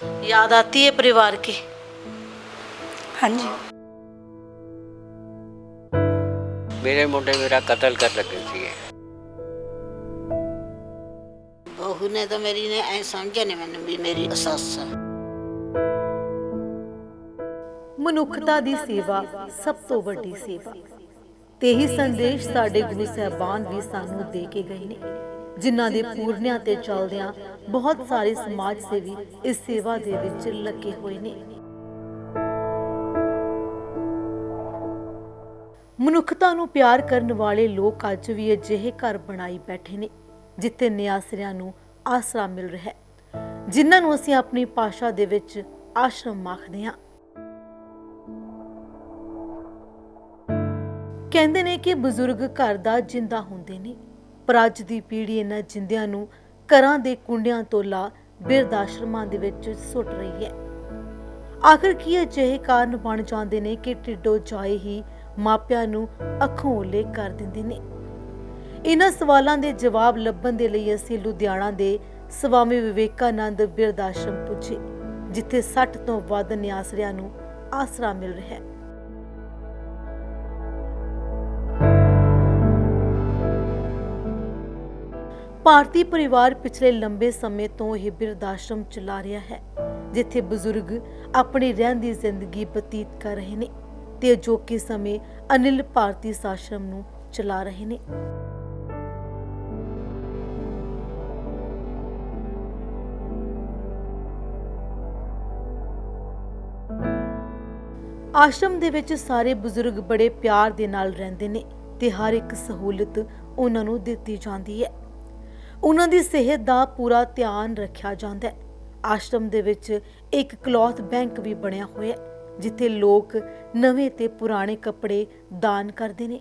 याद आती है परिवार की? हाँ जी। मेरे मुंडे मेरा कत्ल कर लगे थे। बहू ने तो मेरी ने ऐ समझा नहीं मैंने भी मेरी सस है। ਮਨੁੱਖਤਾ ਦੀ ਸੇਵਾ ਸਭ ਤੋਂ ਵੱਡੀ ਸੇਵਾ ਤੇ ਹੀ ਸੰਦੇਸ਼ ਸਾਡੇ ਗੁਰੂ ਸਾਹਿਬਾਨ ਵੀ ਸਾਨੂੰ ਦੇ ਕੇ ਗਏ ਨੇ, ਜਿਨ੍ਹਾਂ ਦੇ ਪੂਰਨਿਆਂ ਤੇ ਚੱਲਦਿਆਂ ਬਹੁਤ ਸਾਰੇ ਸਮਾਜ ਸੇਵੀ ਇਸ ਸੇਵਾ ਦੇ ਵਿੱਚ ਲੱਗੇ ਹੋਏ ਨੇ। ਮਨੁੱਖਤਾ ਨੂੰ ਪਿਆਰ ਕਰਨ ਵਾਲੇ ਲੋਕ ਅੱਜ ਵੀ ਅਜਿਹੇ ਘਰ ਬਣਾਈ ਬੈਠੇ ਨੇ ਜਿੱਥੇ ਨਿਆਸਰਿਆਂ ਨੂੰ ਆਸਰਾ ਮਿਲ ਰਿਹਾ ਹੈ, ਜਿਨ੍ਹਾਂ ਨੂੰ ਅਸੀਂ ਆਪਣੀ ਭਾਸ਼ਾ ਦੇ ਵਿੱਚ ਆਸ਼ਰਮ ਆਖਦੇ ਹਾਂ। ਕਹਿੰਦੇ ਨੇ ਕਿ ਬਜ਼ੁਰਗ ਘਰ ਦਾ ਜਿੰਦਾ ਹੁੰਦੇ ਨੇ, ਪਰ ਅੱਜ ਦੀ ਪੀੜ੍ਹੀ ਇਹਨਾਂ ਜਿੰਦਿਆਂ ਨੂੰ ਘਰਾਂ ਦੇ ਕੁੰਡਿਆਂ ਤੋਂ ਲਾ ਬਿਰਧ ਆਸ਼ਰਮਾਂ ਦੇ ਵਿੱਚ ਸੁੱਟ ਰਹੀ ਹੈ। ਆਖਰ ਕੀ ਅਜਿਹੇ ਕਾਰਨ ਬਣ ਜਾਂਦੇ ਨੇ ਕਿ ਢਿੱਡੋਂ ਜਾਏ ਹੀ ਮਾਪਿਆਂ ਨੂੰ ਅੱਖੋਂ ਓਲੇ ਕਰ ਦਿੰਦੇ ਨੇ। ਇਹਨਾਂ ਸਵਾਲਾਂ ਦੇ ਜਵਾਬ ਲੱਭਣ ਦੇ ਲਈ ਅਸੀਂ ਲੁਧਿਆਣਾ ਦੇ ਸਵਾਮੀ ਵਿਵੇਕਾਨੰਦ ਬਿਰਧ ਆਸ਼ਰਮ ਪੁੱਜੇ, ਜਿੱਥੇ 60 ਤੋਂ ਵੱਧ ਨਿਆਸਰਿਆਂ ਨੂੰ ਆਸਰਾ ਮਿਲ ਰਿਹਾ ਹੈ। ਭਾਰਤੀ ਪਰਿਵਾਰ ਪਿਛਲੇ ਲੰਬੇ ਸਮੇਂ ਤੋਂ ਇਹ ਬਿਰਧ ਆਸ਼ਰਮ ਚਲਾ ਰਿਹਾ ਹੈ, ਜਿੱਥੇ ਬਜ਼ੁਰਗ ਆਪਣੀ ਰਹਿਣ ਦੀ ਜ਼ਿੰਦਗੀ ਬਤੀਤ ਕਰ ਰਹੇ ਨੇ ਤੇ ਅਜੋਕੇ ਸਮੇਂ ਅਨਿਲ ਭਾਰਤੀ ਇਸ ਆਸ਼ਰਮ ਨੂੰ ਚਲਾ ਰਹੇ ਨੇ। ਆਸ਼ਰਮ ਦੇ ਵਿੱਚ ਸਾਰੇ ਬਜ਼ੁਰਗ ਬੜੇ ਪਿਆਰ ਦੇ ਨਾਲ ਰਹਿੰਦੇ ਨੇ ਤੇ ਹਰ ਇੱਕ ਸਹੂਲਤ ਉਹਨਾਂ ਨੂੰ ਦਿੱਤੀ ਜਾਂਦੀ ਹੈ। ਉਹਨਾਂ ਦੀ ਸਿਹਤ ਦਾ ਪੂਰਾ ਧਿਆਨ ਰੱਖਿਆ ਜਾਂਦਾ ਹੈ। ਆਸ਼ਰਮ ਦੇ ਵਿੱਚ ਇੱਕ ਕਲੌਥ ਬੈਂਕ ਵੀ ਬਣਿਆ ਹੋਇਆ ਹੈ, ਜਿੱਥੇ ਲੋਕ ਨਵੇਂ ਤੇ ਪੁਰਾਣੇ ਕੱਪੜੇ ਦਾਨ ਕਰਦੇ ਨੇ।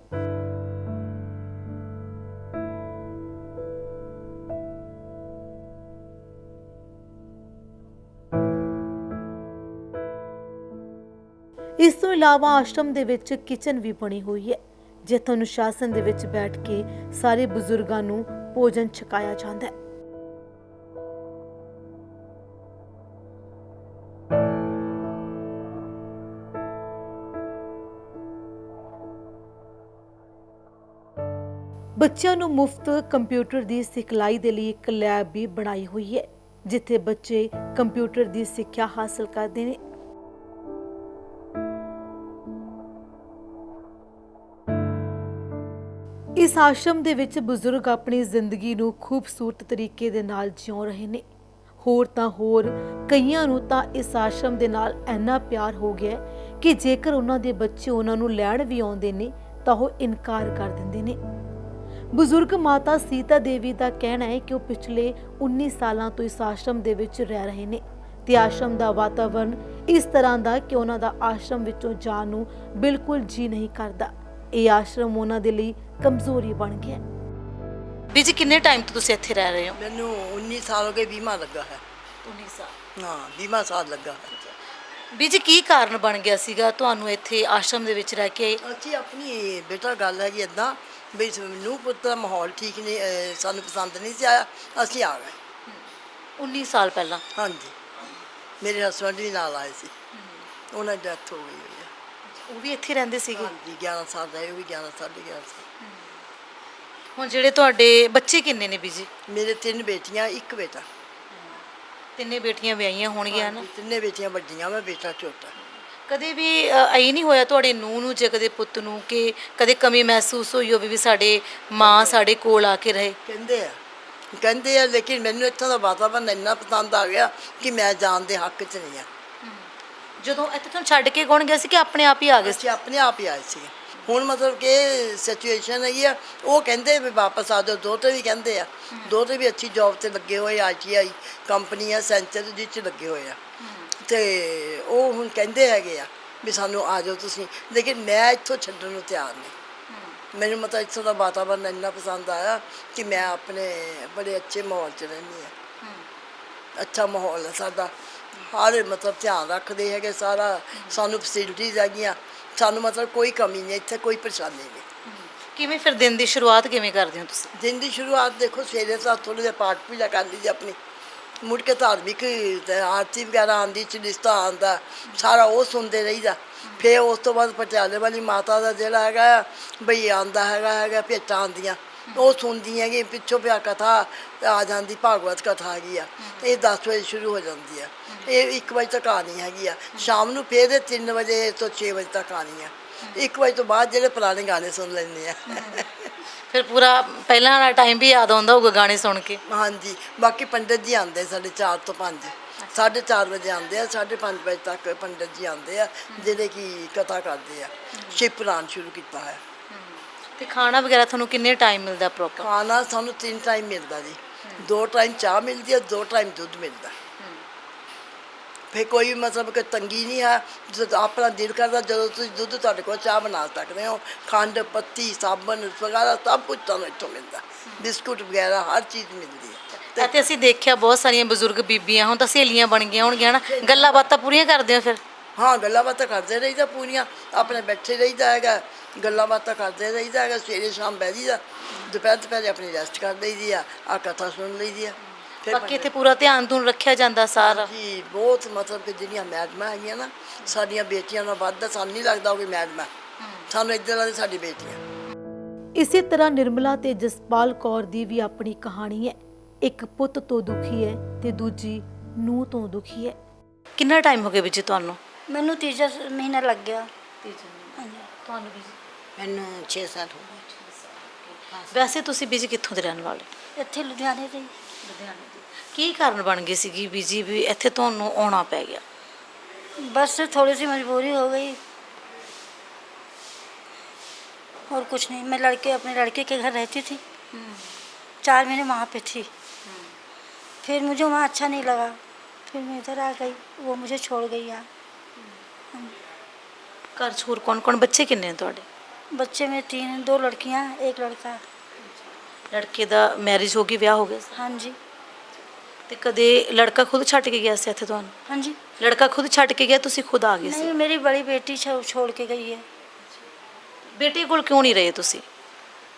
ਇਸ ਤੋਂ ਇਲਾਵਾ ਆਸ਼ਰਮ ਦੇ ਵਿੱਚ ਕਿਚਨ ਵੀ ਬਣੀ ਹੋਈ ਹੈ, ਜਿੱਥੇ ਅਨੁਸ਼ਾਸਨ ਦੇ ਵਿੱਚ ਬੈਠ ਕੇ ਸਾਰੇ ਬਜ਼ੁਰਗਾਂ ਨੂੰ ਭੋਜਨ ਛਕਾਇਆ ਜਾਂਦਾ ਹੈ। ਬੱਚਿਆਂ ਨੂੰ ਮੁਫਤ ਕੰਪਿਊਟਰ ਦੀ ਸਿਖਲਾਈ ਦੇ ਲਈ ਇੱਕ ਲੈਬ ਵੀ ਬਣਾਈ ਹੋਈ ਹੈ, ਜਿੱਥੇ ਬੱਚੇ ਕੰਪਿਊਟਰ ਦੀ ਸਿੱਖਿਆ ਹਾਸਲ ਕਰਦੇ ਨੇ। ਇਸ ਆਸ਼ਰਮ ਦੇ ਵਿੱਚ ਬਜ਼ੁਰਗ ਆਪਣੀ ਜ਼ਿੰਦਗੀ ਨੂੰ ਖੂਬਸੂਰਤ ਤਰੀਕੇ ਦੇ ਨਾਲ ਜਿਉ ਰਹੇ ਨੇ। ਹੋਰ ਤਾਂ ਹੋਰ ਕਈਆਂ ਨੂੰ ਤਾਂ ਇਸ ਆਸ਼ਰਮ ਦੇ ਨਾਲ ਇੰਨਾ ਪਿਆਰ ਹੋ ਗਿਆ ਕਿ ਜੇਕਰ ਉਹਨਾਂ ਦੇ ਬੱਚੇ ਉਹਨਾਂ ਨੂੰ ਲੈਣ ਵੀ ਆਉਂਦੇ ਨੇ ਤਾਂ ਉਹ ਇਨਕਾਰ ਕਰ ਦਿੰਦੇ ਨੇ। ਬਜ਼ੁਰਗ ਮਾਤਾ ਸੀਤਾ ਦੇਵੀ ਦਾ ਕਹਿਣਾ ਹੈ ਕਿ ਉਹ ਪਿਛਲੇ 19 ਸਾਲਾਂ ਤੋਂ ਇਸ ਆਸ਼ਰਮ ਦੇ ਵਿੱਚ ਰਹਿ ਰਹੇ ਨੇ ਤੇ ਆਸ਼ਰਮ ਦਾ ਵਾਤਾਵਰਣ ਇਸ ਤਰ੍ਹਾਂ ਦਾ ਕਿ ਉਹਨਾਂ ਦਾ ਆਸ਼ਰਮ ਵਿੱਚੋਂ ਜਾਣ ਨੂੰ ਬਿਲਕੁਲ ਜੀ ਨਹੀਂ ਕਰਦਾ। ਇਹ ਆਸ਼ਰਮ ਉਹਨਾਂ ਦੇ ਲਈ ਕਮਜ਼ੋਰੀ ਬਣ ਗਿਆ। ਬੀਜੀ ਕਿੰਨੇ ਟਾਈਮ ਤੋਂ ਤੁਸੀਂ ਇੱਥੇ ਰਹਿ ਰਹੇ ਹੋ? ਮੈਨੂੰ 19 ਸਾਲ ਹੋ ਗਏ, बीमा लगा है। 19 ਸਾਲ। हाँ, बीमा साल लगा है। ਬੀਜੀ ਕੀ ਕਾਰਨ ਬਣ ਗਿਆ ਸੀਗਾ ਤੁਹਾਨੂੰ ਇੱਥੇ ਆਸ਼ਰਮ ਦੇ ਵਿੱਚ ਰਹਿ ਕੇ? ਅਸੀਂ ਆਪਣੀ ਬੇਟਾ ਗੱਲ ਹੈ ਕਿ ਇਦਾਂ ਵੀ ਨੂੰ ਪੁੱਤ ਦਾ ਮਾਹੌਲ ਠੀਕ ਨਹੀਂ, ਸਾਨੂੰ ਪਸੰਦ ਨਹੀਂ ਸੀ ਆਇਆ, ਅਸੀਂ ਆ ਗਏ। 19 ਸਾਲ ਪਹਿਲਾਂ? ਹਾਂਜੀ, ਮੇਰੇ ਹਸਬੰਡ ਵੀ ਨਾਲ ਆਏ ਸੀ, ਉਹਨਾਂ ਦੀ ਡੈਥ ਹੋ ਗਈ ਹੋਈ ਹੈ। ਉਹ ਵੀ ਇੱਥੇ ਰਹਿੰਦੇ ਸੀਗੇ? ਹਾਂਜੀ, 11 ਸਾਲ ਦਾ, ਉਹ ਵੀ 11 ਸਾਢੇ 11 ਸਾਲ। ਹੁਣ ਜਿਹੜੇ ਤੁਹਾਡੇ ਬੱਚੇ ਕਿੰਨੇ ਨੇ ਬੀਜੀ? ਮੇਰੇ 3 ਬੇਟੀਆਂ, 1 ਬੇਟਾ। ਤਿੰਨੇ ਬੇਟੀਆਂ ਵਿਆਹੀਆਂ ਹੋਣਗੀਆਂ ਨਾ? 3 ਬੇਟੀਆਂ ਵੱਡੀਆਂ, ਮੈਂ ਬੇਟਾ ਛੋਟਾ। ਕਦੇ ਵੀ ਐ ਨਹੀਂ ਹੋਇਆ ਤੁਹਾਡੇ ਨੂੰਹ ਨੂੰ ਜਾਂ ਕਦੇ ਪੁੱਤ ਨੂੰ ਕਿ ਕਦੇ ਕਮੀ ਮਹਿਸੂਸ ਹੋਈ ਹੋਵੇ ਵੀ ਸਾਡੇ ਮਾਂ ਸਾਡੇ ਕੋਲ ਆ ਕੇ ਰਹੇ? ਕਹਿੰਦੇ ਆ ਲੇਕਿਨ ਮੈਨੂੰ ਇੱਥੋਂ ਦਾ ਵਾਤਾਵਰਨ ਇੰਨਾ ਪਸੰਦ ਆ ਗਿਆ ਕਿ ਮੈਂ ਜਾਣ ਦੇ ਹੱਕ 'ਚ ਨਹੀਂ ਆ। ਜਦੋਂ ਇੱਥੇ ਤੁਹਾਨੂੰ ਛੱਡ ਕੇ ਕੌਣ ਗਿਆ ਸੀ ਕਿ ਆਪਣੇ ਆਪ ਹੀ ਆ ਗਏ ਸੀ? ਅਸੀਂ ਆਪਣੇ ਆਪ ਹੀ ਆਏ ਸੀ। ਹੁਣ ਮਤਲਬ ਕਿ ਸਿਚੁਏਸ਼ਨ ਹੈਗੀ ਆ, ਉਹ ਕਹਿੰਦੇ ਵੀ ਵਾਪਸ ਆ ਜਾਓ। ਦੋਤੇ ਵੀ ਕਹਿੰਦੇ ਆ, ਦੋਤੇ ਵੀ ਅੱਛੀ ਜੌਬ 'ਤੇ ਲੱਗੇ ਹੋਏ, ITI ਕੰਪਨੀ ਆ ਸੈਂਚਰ ਜਿਹ 'ਚ ਲੱਗੇ ਹੋਏ ਆ, ਅਤੇ ਉਹ ਹੁਣ ਕਹਿੰਦੇ ਹੈਗੇ ਆ ਵੀ ਸਾਨੂੰ ਆ ਜਾਓ ਤੁਸੀਂ। ਲੇਕਿਨ ਮੈਂ ਇੱਥੋਂ ਛੱਡਣ ਨੂੰ ਤਿਆਰ ਨਹੀਂ। ਮੈਨੂੰ ਮਤਲਬ ਇੱਥੋਂ ਦਾ ਵਾਤਾਵਰਨ ਇੰਨਾ ਪਸੰਦ ਆਇਆ ਕਿ ਮੈਂ ਆਪਣੇ ਬੜੇ ਅੱਛੇ ਮਾਹੌਲ 'ਚ ਰਹਿੰਦੀ ਹਾਂ। ਅੱਛਾ ਮਾਹੌਲ ਹੈ ਸਾਡਾ, ਹਰ ਮਤਲਬ ਧਿਆਨ ਰੱਖਦੇ ਹੈਗੇ ਸਾਰਾ, ਸਾਨੂੰ ਫੈਸਿਲਿਟੀਜ਼ ਹੈਗੀਆਂ, ਸਾਨੂੰ ਮਤਲਬ ਕੋਈ ਕਮੀ ਨਹੀਂ, ਇੱਥੇ ਕੋਈ ਪਰੇਸ਼ਾਨੀ ਨਹੀਂ। ਕਿਵੇਂ ਫਿਰ ਦਿਨ ਦੀ ਸ਼ੁਰੂਆਤ ਕਿਵੇਂ ਕਰਦੇ ਹੋ ਤੁਸੀਂ? ਦਿਨ ਦੀ ਸ਼ੁਰੂਆਤ ਦੇਖੋ, ਸਵੇਰੇ ਤਾਂ ਥੋੜ੍ਹਾ ਜਿਹਾ ਪਾਠ ਪੂਜਾ ਕਰ ਲਈਦੀ ਆਪਣੀ, ਮੁੜ ਕੇ ਧਾਰਮਿਕ ਤੇ ਆਰਤੀ ਵਗੈਰਾ ਆਉਂਦੀ, ਚਲਿਸਤਾ ਆਉਂਦਾ, ਸਾਰਾ ਉਹ ਸੁਣਦੇ ਰਹੀਦਾ। ਫਿਰ ਉਸ ਤੋਂ ਬਾਅਦ ਪਟਿਆਲੇ ਵਾਲੀ ਮਾਤਾ ਦਾ ਜਿਹੜਾ ਹੈਗਾ ਆ ਬਈ ਆਉਂਦਾ ਹੈਗਾ ਭੇਟਾਂ ਆਉਂਦੀਆਂ, ਉਹ ਸੁਣਦੀ ਹੈਗੀ। ਪਿੱਛੋਂ ਪਿਆ ਕਥਾ ਆ ਜਾਂਦੀ, ਭਾਗਵਤ ਕਥਾ ਹੈਗੀ ਆ, ਤੇ ਇਹ 10 ਵਜੇ ਸ਼ੁਰੂ ਹੋ ਜਾਂਦੀ ਆ। ਇਹ 1 ਵਜੇ ਤੱਕ ਕਹਾਣੀ ਹੈਗੀ ਆ। ਸ਼ਾਮ ਨੂੰ ਫਿਰ ਇਹ 3 ਵਜੇ ਤੋਂ 6 ਵਜੇ ਤੱਕ ਕਹਾਣੀ ਆ। 1 ਵਜੇ ਤੋਂ ਬਾਅਦ ਜਿਹੜੇ ਪੁਰਾਣੇ ਗਾਣੇ ਸੁਣ ਲੈਂਦੇ ਆ। ਫਿਰ ਪੂਰਾ ਪਹਿਲਾਂ ਵਾਲਾ ਟਾਈਮ ਵੀ ਯਾਦ ਆਉਂਦਾ ਹੋਊਗਾ ਗਾਣੇ ਸੁਣ ਕੇ। ਹਾਂਜੀ, ਬਾਕੀ ਪੰਡਤ ਜੀ ਆਉਂਦੇ ਸਾਡੇ 4 ਤੋਂ 5, 4:30 ਵਜੇ ਆਉਂਦੇ ਆ, 5:30 ਵਜੇ ਤੱਕ ਪੰਡਤ ਜੀ ਆਉਂਦੇ ਆ, ਜਿਹੜੇ ਕਿ ਕਥਾ ਕਰਦੇ ਆ। ਸ਼ਿਵ ਪੁਰਾਣ ਸ਼ੁਰੂ ਕੀਤਾ ਹੈ। ਤੇ ਖਾਣਾ ਵਗੈਰਾ ਤੁਹਾਨੂੰ ਕਿੰਨੇ ਟਾਈਮ ਮਿਲਦਾ ਪ੍ਰੋਪਰ? ਖਾਣਾ ਸਾਨੂੰ 3 ਟਾਈਮ ਮਿਲਦਾ ਜੀ। 2 ਟਾਈਮ ਚਾਹ ਮਿਲਦੀ ਹੈ, 2 ਟਾਈਮ ਦੁੱਧ ਮਿਲਦਾ। ਫਿਰ ਕੋਈ ਮਤਲਬ ਕਿ ਤੰਗੀ ਨਹੀਂ ਹੈ। ਜਦੋਂ ਆਪਣਾ ਦਿਲ ਕਰਦਾ, ਜਦੋਂ ਤੁਸੀਂ ਦੁੱਧ, ਤੁਹਾਡੇ ਕੋਲ ਚਾਹ ਬਣਾ ਸਕਦੇ ਹੋ। ਖੰਡ, ਪੱਤੀ, ਸਾਬਣ ਵਗੈਰਾ ਸਭ ਕੁਝ ਤੁਹਾਨੂੰ ਇੱਥੋਂ ਮਿਲਦਾ। ਬਿਸਕੁਟ ਵਗੈਰਾ ਹਰ ਚੀਜ਼ ਮਿਲਦੀ ਹੈ। ਅਤੇ ਅਸੀਂ ਦੇਖਿਆ ਬਹੁਤ ਸਾਰੀਆਂ ਬਜ਼ੁਰਗ ਬੀਬੀਆਂ, ਹੁਣ ਤਾਂ ਸਹੇਲੀਆਂ ਬਣ ਗਈਆਂ ਹੋਣਗੀਆਂ ਨਾ, ਗੱਲਾਂ ਬਾਤਾਂ ਪੂਰੀਆਂ ਕਰਦੇ ਹੋ ਫਿਰ? ਹਾਂ, ਗੱਲਾਂ ਬਾਤਾਂ ਕਰਦੇ ਰਹੀਦਾ ਪੂਰੀਆਂ, ਆਪਣੇ ਬੈਠੇ ਰਹੀਦਾ ਹੈਗਾ, ਗੱਲਾਂ ਬਾਤਾਂ ਕਰਦੇ ਰਹੀਦਾ ਹੈਗਾ। ਸਵੇਰੇ ਸ਼ਾਮ ਬਹਿ ਜੀਦਾ, ਦੁਪਹਿਰੇ ਆਪਣੀ ਰੈਸਟ ਕਰ ਲਈਦੀ ਆ ਕਥਾ ਸੁਣ ਲਈਦੀ ਆ। ਬਾਕੀ ਇੱਥੇ ਪੂਰਾ ਧਿਆਨ ਧੂਨ ਰੱਖਿਆ ਜਾਂਦਾ ਸਾਰਾ? ਜੀ, ਬਹੁਤ ਮਤਲਬ ਕਿ ਜਿਹੜੀਆਂ ਮੈਡਮਾਂ ਹੈਗੀਆਂ ਨਾ, ਸਾਡੀਆਂ ਬੇਟੀਆਂ ਨਾਲ ਵੱਧ ਸਾਨੂੰ ਨਹੀਂ ਲੱਗਦਾ ਉਹ ਵੀ ਮੈਡਮਾਂ, ਸਾਨੂੰ ਇੱਧਰ ਵਾਲੀ ਸਾਡੀ ਬੇਟੀਆਂ। ਇਸੇ ਤਰ੍ਹਾਂ ਨਿਰਮਲਾ ਤੇ ਜਸਪਾਲ ਕੌਰ ਦੀ ਵੀ ਆਪਣੀ ਕਹਾਣੀ ਹੈ। ਇੱਕ ਪੁੱਤ ਤੋਂ ਦੁਖੀ ਹੈ ਤੇ ਦੂਜੀ ਨੂੰਹ ਤੋਂ ਦੁਖੀ ਹੈ। ਕਿੰਨਾ ਟਾਈਮ ਹੋ ਗਿਆ ਵੀ ਜੀ ਤੁਹਾਨੂੰ? ਮੈਨੂੰ ਤੀਜਾ ਮਹੀਨਾ ਲੱਗ ਗਿਆ। ਤੁਹਾਨੂੰ ਵੀ? ਮੈਨੂੰ 6 ਸਾਲ ਹੋ ਗਏ। ਵੈਸੇ ਤੁਸੀਂ ਬੀਜੀ ਕਿੱਥੋਂ ਦੇ ਰਹਿਣ ਵਾਲੇ? ਇੱਥੇ ਲੁਧਿਆਣੇ ਦੇ ਹੀ। ਲੁਧਿਆਣੇ ਦੇ। ਕੀ ਕਾਰਨ ਬਣ ਗਈ ਸੀਗੀ ਬੀਜੀ ਵੀ ਇੱਥੇ ਤੁਹਾਨੂੰ ਆਉਣਾ ਪੈ ਗਿਆ? बस थोड़ी सी मजबूरी हो गई और कुछ नहीं। मैं अपने लड़के के घर रहती थी, 4 महीने वहाँ पे थी। फिर मुझे वहाँ अच्छा नहीं लगा, फिर मैं इधर आ गई, वो मुझे छोड़ गई यहाँ। ਘਰ 'ਚ ਹੋਰ ਕੌਣ ਕੌਣ, ਬੱਚੇ ਕਿੰਨੇ ਨੇ ਤੁਹਾਡੇ? बच्चे में 3 हैं, 2 लड़कियाँ, 1 लड़का। ਲੜਕੇ ਦਾ ਮੈਰਿਜ ਹੋ ਗਈ, ਵਿਆਹ ਹੋ ਗਿਆ? हाँ जी। ਤੇ ਕਦੇ ਲੜਕਾ ਖੁਦ ਛੱਡ ਕੇ ਗਿਆ ਸੀ ਇੱਥੇ ਤੁਹਾਨੂੰ? हाँ जी। ਲੜਕਾ ਖੁਦ ਛੱਡ ਕੇ ਗਿਆ, ਤੁਸੀਂ ਖੁਦ ਆ ਗਏ ਸੀ? नहीं, मेरी बड़ी बेटी छोड़ के गई है। ਬੇਟੇ ਕੋਲ ਕਿਉਂ ਨਹੀਂ ਰਹੇ ਤੁਸੀਂ?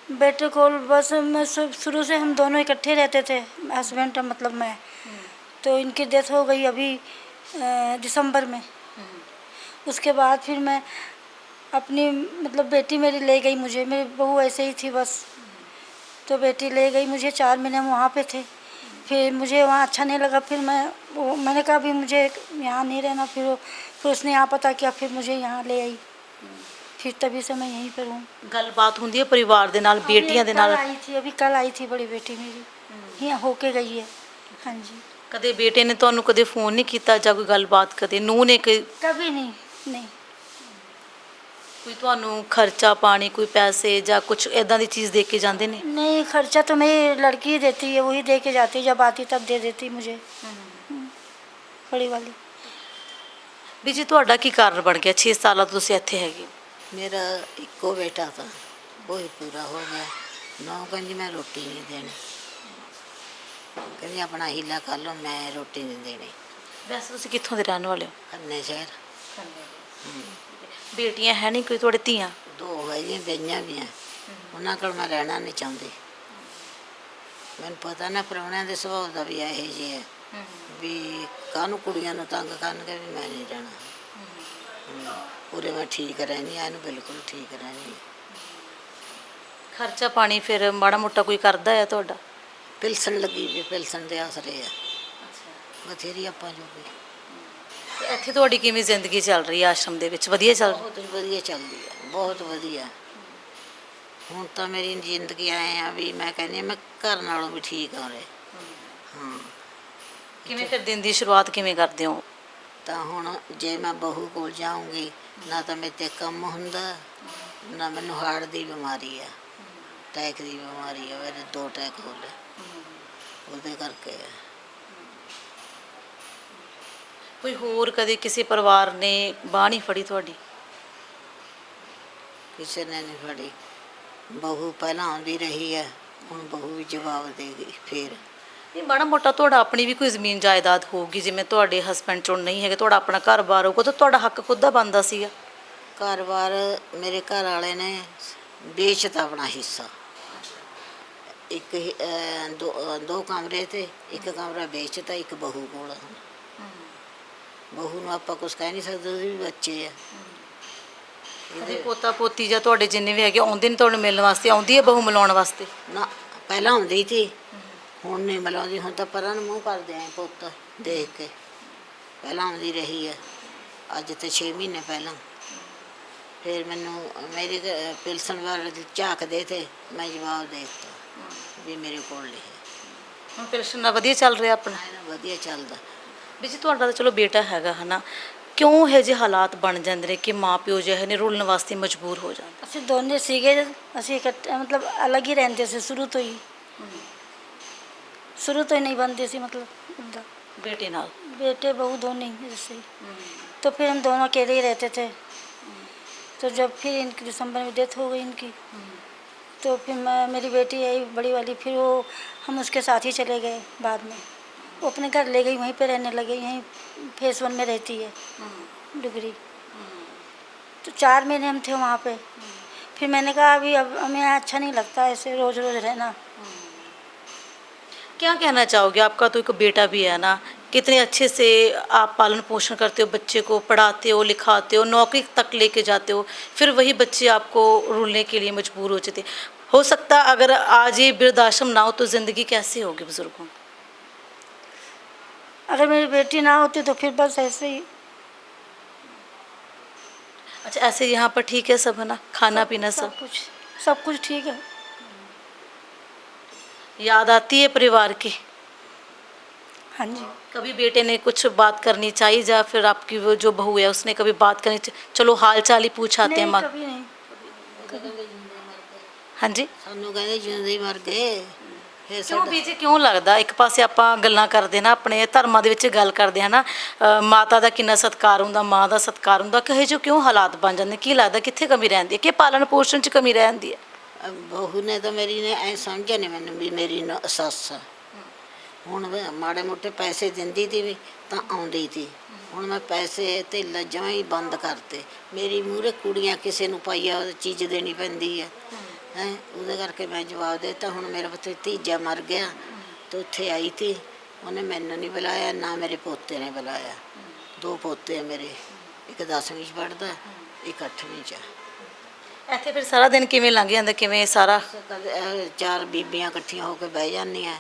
बेटे को बस मैं शुरू से हम दोनों इकट्ठे रहते थे, हस्बैंड मतलब मैं। तो इनकी डेथ हो गई अभी दिसंबर में। उसके बाद फिर मैं अपनी मतलब बेटी मेरी ले गई मुझे, मेरी बहू ऐसे ही थी बस, तो बेटी ले गई मुझे। 4 महीने हम वहाँ पे थे, फिर मुझे वहाँ अच्छा नहीं लगा। फिर मैंने कहा भी मुझे यहाँ नहीं रहना। फिर उसने यहाँ पता किया, फिर मुझे यहाँ ले आई, फिर तभी से मैं यहीं पर हूँ। ਗੱਲਬਾਤ ਹੁੰਦੀ ਹੈ ਪਰਿਵਾਰ ਦੇ ਨਾਲ, ਬੇਟੀਆਂ ਦੇ ਨਾਲ? अभी कल आई थी बड़ी बेटी मेरी, यहाँ होके गई है। हाँ जी। ਕਦੇ ਬੇਟੇ ਨੇ ਤੁਹਾਨੂੰ ਕਦੇ ਫੋਨ ਨਹੀਂ ਕੀਤਾ ਜਾਂ ਕੋਈ ਗੱਲਬਾਤ? ਕਦੇ ਨੂੰਹ ਨੇ कभी नहीं, नहीं। ਕੋਈ ਤੁਹਾਨੂੰ ਖਰਚਾ ਪਾਣੀ, ਕੋਈ ਪੈਸੇ ਜਾਂ ਕੁਝ ਇਦਾਂ ਦੀ ਚੀज़ ਦੇ ਕੇ ਜਾਂਦੇ ਨੇ? नहीं, खर्चा तो मेरी लड़की ही देती है, वही दे के जाती, जब आती तब दे देती मुझे, बड़ी वाली। ਵੀ ਜੀ ਤੁਹਾਡਾ ਕੀ ਕਾਰਨ ਬਣ ਗਿਆ 6 ਸਾਲਾਂ ਤੋਂ ਤੁਸੀਂ ਇੱਥੇ ਹੈਗੇ? ਮੇਰਾ ਇੱਕੋ ਬੇਟਾ ਤਾਂ ਉਹ ਹੀ ਪੂਰਾ ਹੋ ਗਿਆ। ਨੌਂ ਕਹਿੰਦੀ ਮੈਂ ਰੋਟੀ ਨਹੀਂ ਦੇਣੀ, ਕਹਿੰਦੀ ਆਪਣਾ ਹੀਲਾ ਕਰ ਲਓ, ਮੈਂ ਰੋਟੀ ਨਹੀਂ ਦੇਣੀ। ਵੈਸੇ ਤੁਸੀਂ ਕਿੱਥੋਂ ਦੇ ਰਹਿਣ ਵਾਲੇ ਹੋ? ਖੰਨੇ ਸ਼ਹਿਰ। ਬੇਟੀਆਂ ਹੈ ਨਹੀਂ ਕੋਈ ਤੁਹਾਡੇ? ਧੀਆਂ 2 ਹੈਗੀਆਂ, ਬਈਆਂ ਵੀ ਆ, ਉਹਨਾਂ ਕੋਲ ਮੈਂ ਰਹਿਣਾ ਨਹੀਂ ਚਾਹੁੰਦੀ। ਮੈਨੂੰ ਪਤਾ ਨਾ ਪ੍ਰਾਹੁਣਿਆਂ ਦੇ ਸੁਭਾਅ ਦਾ ਵੀ ਇਹੋ ਜਿਹੇ ਹੈ ਵੀ ਕਾਹਨੂੰ ਕੁੜੀਆਂ ਨੂੰ ਤੰਗ ਕਰਨਗੇ, ਵੀ ਮੈਂ ਨਹੀਂ ਰਹਿਣਾ। ਪੂਰੇ ਮੈਂ ਠੀਕ ਰਹਿੰਦੀ ਹਾਂ, ਇਹਨੂੰ ਬਿਲਕੁਲ ਠੀਕ ਰਹਿੰਦੀ। ਖਰਚਾ ਪਾਣੀ ਫਿਰ ਮਾੜਾ ਮੋਟਾ ਕੋਈ ਕਰਦਾ ਹੈ ਤੁਹਾਡਾ? ਪਿਲਸਣ ਲੱਗੀ ਵੀ, ਪਿਲਸਣ ਦੇ ਆਸਰੇ ਆ ਬਥੇਰੀ ਆਪਾਂ ਜੋ ਵੀ। ਤੇ ਇੱਥੇ ਤੁਹਾਡੀ ਕਿਵੇਂ ਜ਼ਿੰਦਗੀ ਚੱਲ ਰਹੀ ਹੈ ਆਸ਼ਰਮ ਦੇ ਵਿੱਚ? ਵਧੀਆ ਚੱਲ ਰਹੀ? ਬਹੁਤ ਵਧੀਆ ਚੱਲਦੀ ਹੈ, ਬਹੁਤ ਵਧੀਆ। ਹੁਣ ਤਾਂ ਮੇਰੀ ਜ਼ਿੰਦਗੀ ਆਏ ਆ ਵੀ ਮੈਂ ਕਹਿੰਦੀ ਹਾਂ ਮੈਂ ਘਰ ਨਾਲੋਂ ਵੀ ਠੀਕ ਹਾਂ ਉਰੇ। ਹਾਂ। ਕਿਵੇਂ ਫਿਰ ਦਿਨ ਦੀ ਸ਼ੁਰੂਆਤ ਕਿਵੇਂ ਕਰਦੇ ਹੋ? ਤਾਂ ਹੁਣ ਜੇ ਮੈਂ ਬਹੂ ਕੋਲ ਜਾਊਂਗੀ, ਨਾ ਤਾਂ ਮੇਰੇ 'ਤੇ ਕੰਮ ਹੁੰਦਾ, ਨਾ ਮੈਨੂੰ ਹਾਰਟ ਦੀ ਬਿਮਾਰੀ ਆ, ਅਟੈਕ ਦੀ ਬਿਮਾਰੀ ਆ, ਮੇਰੇ 2 ਅਟੈਕ ਹੋ ਲਏ ਉਹਦੇ ਕਰਕੇ। ਕੋਈ ਹੋਰ ਕਦੇ ਕਿਸੇ ਪਰਿਵਾਰ ਨੇ ਬਾਂਹ ਨਹੀਂ ਫੜੀ ਤੁਹਾਡੀ? ਕਿਸੇ ਨੇ ਨਹੀਂ ਫੜੀ। ਬਹੂ ਪਹਿਲਾਂ ਆਉਂਦੀ ਰਹੀ ਹੈ, ਹੁਣ ਬਹੂ ਵੀ ਜਵਾਬ ਦੇ ਗਈ ਫਿਰ। ਇਹ ਮਾੜਾ ਮੋਟਾ ਤੁਹਾਡਾ ਆਪਣੀ ਵੀ ਕੋਈ ਜ਼ਮੀਨ ਜਾਇਦਾਦ ਹੋਊਗੀ, ਜਿਵੇਂ ਤੁਹਾਡੇ ਹਸਬੈਂਡ ਚੋਂ ਨਹੀਂ ਹੈਗੇ, ਤੁਹਾਡਾ ਆਪਣਾ ਘਰ-ਬਾਰ ਹੋਊਗਾ, ਤਾਂ ਤੁਹਾਡਾ ਹੱਕ ਖੁਦ ਦਾ ਬਣਦਾ ਸੀਗਾ। ਘਰ-ਬਾਰ ਮੇਰੇ ਘਰ ਵਾਲੇ ਨੇ ਵੇਚਤਾ ਆਪਣਾ ਹਿੱਸਾ। ਇੱਕ ਦੋ ਕਮਰੇ ਤੇ ਇੱਕ ਕਮਰਾ ਵੇਚਤਾ, ਇੱਕ ਬਹੂ ਕੋਲ। ਬਹੂ ਨੂੰ ਆਪਾਂ ਕੁਝ ਕਹਿ ਨਹੀਂ ਸਕਦੇ, ਉਹਦੇ ਵੀ ਬੱਚੇ ਆ। ਕਦੇ ਪੋਤਾ ਪੋਤੀ ਜਾਂ ਤੁਹਾਡੇ ਜਿੰਨੇ ਵੀ ਹੈਗੇ ਆਉਂਦੇ ਨੇ ਤੁਹਾਨੂੰ ਮਿਲਣ ਵਾਸਤੇ, ਆਉਂਦੀ ਹੈ ਬਹੂ ਮਿਲਾਉਣ ਵਾਸਤੇ? ਨਾ ਪਹਿਲਾਂ ਆਉਂਦੀ ਸੀ, ਹੁਣ ਨਹੀਂ ਮਿਲਾਉਂਦੀ। ਹੁਣ ਤਾਂ ਪਰਾਂ ਨੂੰ ਮੂੰਹ ਕਰਦੇ ਆਂ ਪੁੱਤ ਦੇਖ ਕੇ। ਪਹਿਲਾਂ ਆਉਂਦੀ ਰਹੀ ਹੈ, ਅੱਜ ਤੇ 6 ਮਹੀਨੇ ਪਹਿਲਾਂ। ਫਿਰ ਮੈਨੂੰ ਮੇਰੀ ਪਿਲਸਣ ਵਾਲੇ ਝਾਕਦੇ ਤੇ ਮੈਂ ਜਵਾਬ ਦੇ ਦਿੱਤਾ ਵੀ ਮੇਰੇ ਕੋਲ ਨਹੀਂ ਹੈ। ਹੁਣ ਪਿਲਸਣ ਦਾ ਵਧੀਆ ਚੱਲ ਰਿਹਾ ਆਪਣਾ? ਐਨ ਵਧੀਆ ਚੱਲਦਾ। ਵੀ ਜੀ ਤੁਹਾਡਾ ਤਾਂ ਚਲੋ ਬੇਟਾ ਹੈਗਾ ਹਨਾ, ਕਿਉਂ ਇਹੋ ਜਿਹੇ ਹਾਲਾਤ ਬਣ ਜਾਂਦੇ ਨੇ ਕਿ ਮਾਂ ਪਿਓ ਜਿਹੇ ਨੇ ਰੁਲਣ ਵਾਸਤੇ ਮਜਬੂਰ ਹੋ ਜਾਂਦੇ? ਅਸੀਂ ਦੋਨੇ ਸੀਗੇ, ਅਸੀਂ ਇਕੱਠੇ ਮਤਲਬ ਅਲੱਗ ਹੀ ਰਹਿੰਦੇ ਸੀ ਸ਼ੁਰੂ ਤੋਂ ਹੀ। शुरू तो ही नहीं बनते सी, मतलब उनका बेटे नाल? बेटे बहू दोनों ही जैसे। तो फिर हम दोनों अकेले ही रहते थे। तो जब फिर इनकी दिसंबर में डेथ हो गई इनकी, तो फिर मेरी बेटी आई बड़ी वाली, फिर वो हम उसके साथ ही चले गए। बाद में वो अपने घर ले गई, वहीं पे रहने लगे, यहीं फेस 1 में रहती है डुगरी। तो 4 महीने हम थे वहाँ पे। फिर मैंने कहा अभी अब हमें यहाँ अच्छा नहीं लगता ऐसे रोज़ रोज़ रहना। क्या कहना चाहोगे? आपका तो एक बेटा भी है ना, कितने अच्छे से आप पालन पोषण करते हो, बच्चे को पढ़ाते हो, लिखाते हो, नौकरी तक लेके जाते हो, फिर वही बच्चे आपको रुलने के लिए मजबूर हो जाते। हो सकता अगर आज ये वृद्धाश्रम ना हो तो ज़िंदगी कैसे होगी बुज़ुर्गों? अगर मेरी बेटी ना होती तो फिर बस ऐसे ही। अच्छा, ऐसे यहाँ पर ठीक है सब है ना, खाना पीना सब कुछ ठीक है। याद आती है परिवार की? हाँ जी। कभी बेटे ने कुछ बात करनी चाहिए, या फिर आपकी वो जो बहू है उसने कभी बात करनी चाहिए, चलो हाल चाल ही पूछाते हैं नहीं, माँ? कभी नहीं। हाँ जी। ਸਾਨੂੰ ਕਹਿੰਦੇ ਜਿਉਂਦੇ ਹੀ ਮਰ ਗਏ। ਫਿਰ ਕਿਉਂ ਬੀਜੀ, ਕਿਉਂ ਲੱਗਦਾ? ਇੱਕ ਪਾਸੇ ਆਪਾਂ ਗੱਲਾਂ ਕਰਦੇ ਨਾ, ਆਪਣੇ ਧਰਮਾਂ ਦੇ ਵਿੱਚ ਗੱਲ ਕਰਦੇ ਹਾਂ ਨਾ, ਮਾਤਾ ਦਾ ਕਿੰਨਾ ਸਤਿਕਾਰ ਹੁੰਦਾ, ਮਾਂ ਦਾ ਸਤਿਕਾਰ ਹੁੰਦਾ, ਕਹੇ ਜੋ ਕਿਉਂ ਹਾਲਾਤ ਬਣ ਜਾਂਦੇ? ਕੀ ਲੱਗਦਾ ਕਿੱਥੇ ਕਮੀ ਰਹਿੰਦੀ ਹੈ, ਕਿ ਪਾਲਣ ਪੋਸ਼ਣ 'ਚ ਕਮੀ ਰਹਿੰਦੀ ਹੈ? ਬਹੂ ਨੇ ਤਾਂ ਮੇਰੀ ਨੇ ਐ ਸਮਝਿਆ ਨਹੀਂ ਮੈਨੂੰ ਵੀ ਮੇਰੀ ਸੱਸ ਆ। ਹੁਣ ਮਾੜੇ ਮੋਟੇ ਪੈਸੇ ਦਿੰਦੀ ਤੀ ਵੀ ਤਾਂ ਆਉਂਦੀ ਤੀ। ਹੁਣ ਮੈਂ ਪੈਸੇ ਤੇ ਜਮਾਂ ਹੀ ਬੰਦ ਕਰਤੇ। ਮੇਰੀ ਮੂਹਰੇ ਕੁੜੀਆਂ ਕਿਸੇ ਨੂੰ ਪਾਈਆ ਚੀਜ਼ ਦੇਣੀ ਪੈਂਦੀ ਹੈ ਹੈ, ਉਹਦੇ ਕਰਕੇ ਮੈਂ ਜਵਾਬ ਦੇ ਦਿੱਤਾ। ਹੁਣ ਮੇਰਾ ਭਤੀਜਾ ਮਰ ਗਿਆ ਤਾਂ ਉੱਥੇ ਆਈ ਤੀ, ਉਹਨੇ ਮੈਨੂੰ ਨਹੀਂ ਬੁਲਾਇਆ, ਨਾ ਮੇਰੇ ਪੋਤੇ ਨੇ ਬੁਲਾਇਆ। 2 ਪੋਤੇ ਆ ਮੇਰੇ, ਇੱਕ 10ਵੀਂ 'ਚ ਪੜ੍ਹਦਾ, ਇੱਕ 8ਵੀਂ 'ਚ। ਇੱਥੇ ਫਿਰ ਸਾਰਾ ਦਿਨ ਕਿਵੇਂ ਲੰਘ ਜਾਂਦਾ, ਕਿਵੇਂ ਸਾਰਾ? 4 ਬੀਬੀਆਂ ਇਕੱਠੀਆਂ ਹੋ ਕੇ ਬਹਿ ਜਾਂਦੀਆਂ,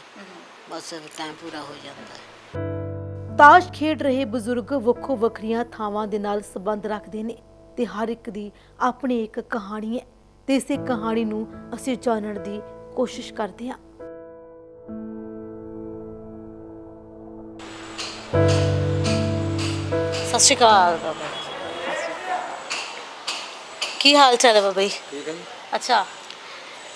ਬਸ ਟਾਈਮ ਪੂਰਾ ਹੋ ਜਾਂਦਾ ਹੈ। ਤਾਸ਼ ਖੇਡ ਰਹੇ ਬਜ਼ੁਰਗ ਵੱਖੋ ਵੱਖਰੀਆਂ ਥਾਵਾਂ ਦੇ ਨਾਲ ਸੰਬੰਧ ਰੱਖਦੇ ਨੇ ਤੇ ਹਰ ਇੱਕ ਦੀ ਆਪਣੀ ਇੱਕ ਕਹਾਣੀ ਹੈ ਤੇ ਇਸੇ ਕਹਾਣੀ ਨੂੰ ਅਸੀਂ ਜਾਣਨ ਦੀ ਕੋਸ਼ਿਸ਼ ਕਰਦੇ ਹਾਂ। ਸਤਿ ਸ਼੍ਰੀ ਅਕਾਲ ਬਾਬਾ। ਕੀ ਹਾਲ ਚਾਲ ਹੈ ਬਾਬਾ ਜੀ? ਠੀਕ ਹੈ ਜੀ। ਅੱਛਾ,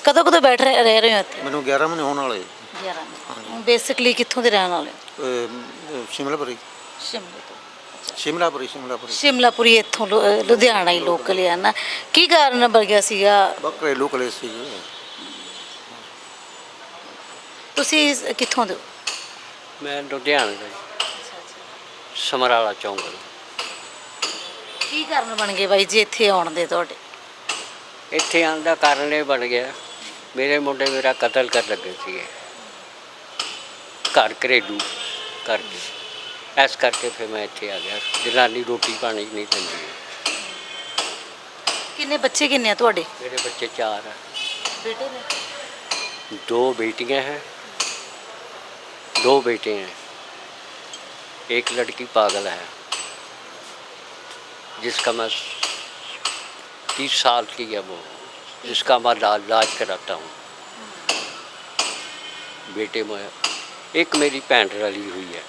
ਕਦੋਂ ਕਦੋਂ ਬੈਠ ਰਹਿ ਰਹੇ ਹੋ ਇੱਥੇ? ਮੈਨੂੰ 11 ਮਹੀਨੇ ਹੋਣ ਵਾਲੇ। 11 ਬੇਸਿਕਲੀ ਕਿੱਥੋਂ ਦੇ ਰਹਿਣ ਵਾਲੇ ਹੋ? ਸ਼ਿਮਲਾਪੁਰੀ। ਸ਼ਿਮਲੇ ਤੋਂ? ਸ਼ਿਮਲਾਪੁਰੀ। ਸ਼ਿਮਲਾਪੁਰੀ ਇੱਥੋਂ ਲੁਧਿਆਣਾ ਹੀ ਲੋਕਲ ਹੈ ਨਾ? ਕੀ ਕਾਰਨ ਬਣ ਗਿਆ ਸੀਗਾ? ਘਰੇਲੂ ਕਲੇਸ਼ ਸੀ। ਤੁਸੀਂ ਕਿੱਥੋਂ ਦੇ ਹੋ? ਮੈਂ ਲੁਧਿਆਣੇ ਦਾ ਜੀ, ਸਮਰਾਲਾ ਚੌਂਕ ਦਾ। ਕੀ ਕਾਰਨ ਬਣ ਗਏ ਬਾਈ ਜੀ ਇੱਥੇ ਆਉਣ ਦੇ ਤੁਹਾਡੇ? ਇੱਥੇ ਆਉਣ ਦਾ ਕਾਰਨ ਇਹ ਬਣ ਗਿਆ, ਮੇਰੇ ਮੁੰਡੇ ਮੇਰਾ ਕਤਲ ਕਰ ਲੱਗੇ ਸੀਗੇ ਘਰ ਘਰੇਲੂ ਕਰਕੇ। ਇਸ ਕਰਕੇ ਫਿਰ ਮੈਂ ਇੱਥੇ ਆ ਗਿਆ। ਜਨਾਨੀ ਰੋਟੀ ਪਾਣੀ ਨਹੀਂ ਦਿੰਦੀ। ਕਿੰਨੇ ਬੱਚੇ ਕਿੰਨੇ ਆ ਤੁਹਾਡੇ? मेरे बच्चे 4 हैं। ਬੇਟੇ ਨੇ? 2 बेटियां हैं, 2 बेटे हैं। एक लड़की पागल है जिसका मैं 30 साल की है वो, जिसका मैं इलाज कराता हूँ। बेटे में एक मेरी भैन रली हुई है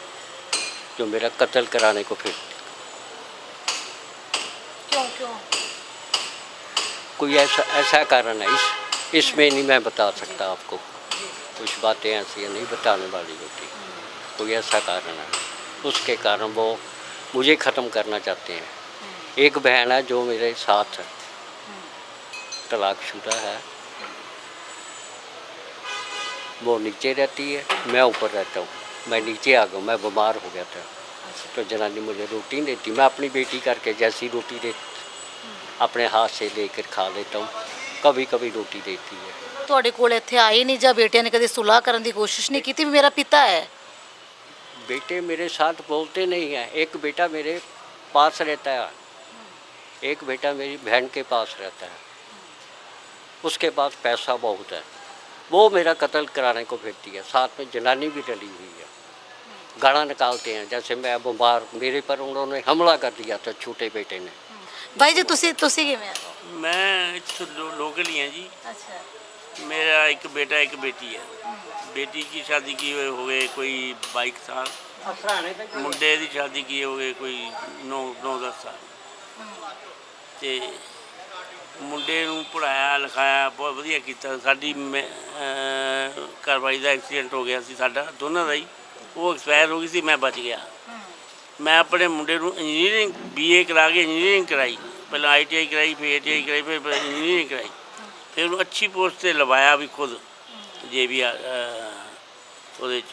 जो मेरा कत्ल कराने को फिर क्यों? कोई ऐसा कारण है। इसमें नहीं मैं बता सकता आपको, कुछ बातें ऐसी नहीं बताने वाली होती। कोई ऐसा कारण है, उसके कारण वो मुझे ख़त्म करना चाहते हैं। एक बहन है जो मेरे साथ है, तलाकशुदा है, वो नीचे रहती है, मैं ऊपर रहता हूँ। मैं नीचे आ गया, मैं बीमार हो गया था, तो जनानी मुझे रोटी नहीं देती। मैं अपनी बेटी करके जैसी रोटी दे अपने हाथ से लेकर खा लेता हूँ, कभी कभी रोटी देती है। ਤੁਹਾਡੇ ਕੋਲ ਇੱਥੇ ਆਏ ਨਹੀਂ ਜਾਂ ਬੇਟਿਆਂ ਨੇ ਕਦੇ ਸੁਲਾਹ ਕਰਨ ਦੀ ਕੋਸ਼ਿਸ਼ ਨਹੀਂ ਕੀਤੀ ਵੀ ਮੇਰਾ ਪਿਤਾ ਹੈ? बेटे मेरे साथ बोलते नहीं हैं। एक बेटा मेरे पास रहता है, एक बेटा मेरी बहन के पास रहता है, उसके पास पैसा बहुत है, वो मेरा कत्ल कराने को फिरती है, साथ में जनानी भी डली हुई है। गाना निकालते हैं जैसे मैं बीमार, मेरे पर उन्होंने हमला कर दिया था छोटे बेटे ने। ਬਾਈ ਜੀ ਤੁਸੀਂ ਕਿਵੇਂ ਆ? मैं इत्थों लोकल ही हैं जी। ਅੱਛਾ। मेरा एक बेटा एक बेटी है। बेटी की शादी की हुए हो गए कोई 22 साल, मुंडे की शादी की हो गए कोई 9-10 साल। ਤੇ ਮੁੰਡੇ ਨੂੰ ਪੜਾਇਆ ਲਿਖਾਇਆ ਬਹੁਤ ਵਧੀਆ ਕੀਤਾ। ਸਾਡੀ ਘਰਵਾਲੀ ਦਾ ਐਕਸੀਡੈਂਟ ਹੋ ਗਿਆ ਸੀ ਸਾਡਾ ਦੋਨਾਂ ਦਾ ਹੀ, ਉਹ ਐਕਸਪਾਇਰ ਹੋ ਗਈ ਸੀ, ਮੈਂ ਬਚ ਗਿਆ। ਮੈਂ ਆਪਣੇ ਮੁੰਡੇ ਨੂੰ ਇੰਜੀਨੀਅਰਿੰਗ BA ਕਰਾ ਕੇ ਇੰਜੀਨੀਅਰਿੰਗ ਕਰਾਈ, ਪਹਿਲਾਂ ITI ਕਰਾਈ, ਫਿਰ ITI ਕਰਾਈ, ਫਿਰ ਇੰਜੀਨੀਅਰਿੰਗ ਕਰਾਈ, ਫਿਰ ਉਹਨੂੰ ਅੱਛੀ ਪੋਸਟ 'ਤੇ ਲਵਾਇਆ ਵੀ ਖੁਦ ਜੇ ਵੀ ਉਹਦੇ 'ਚ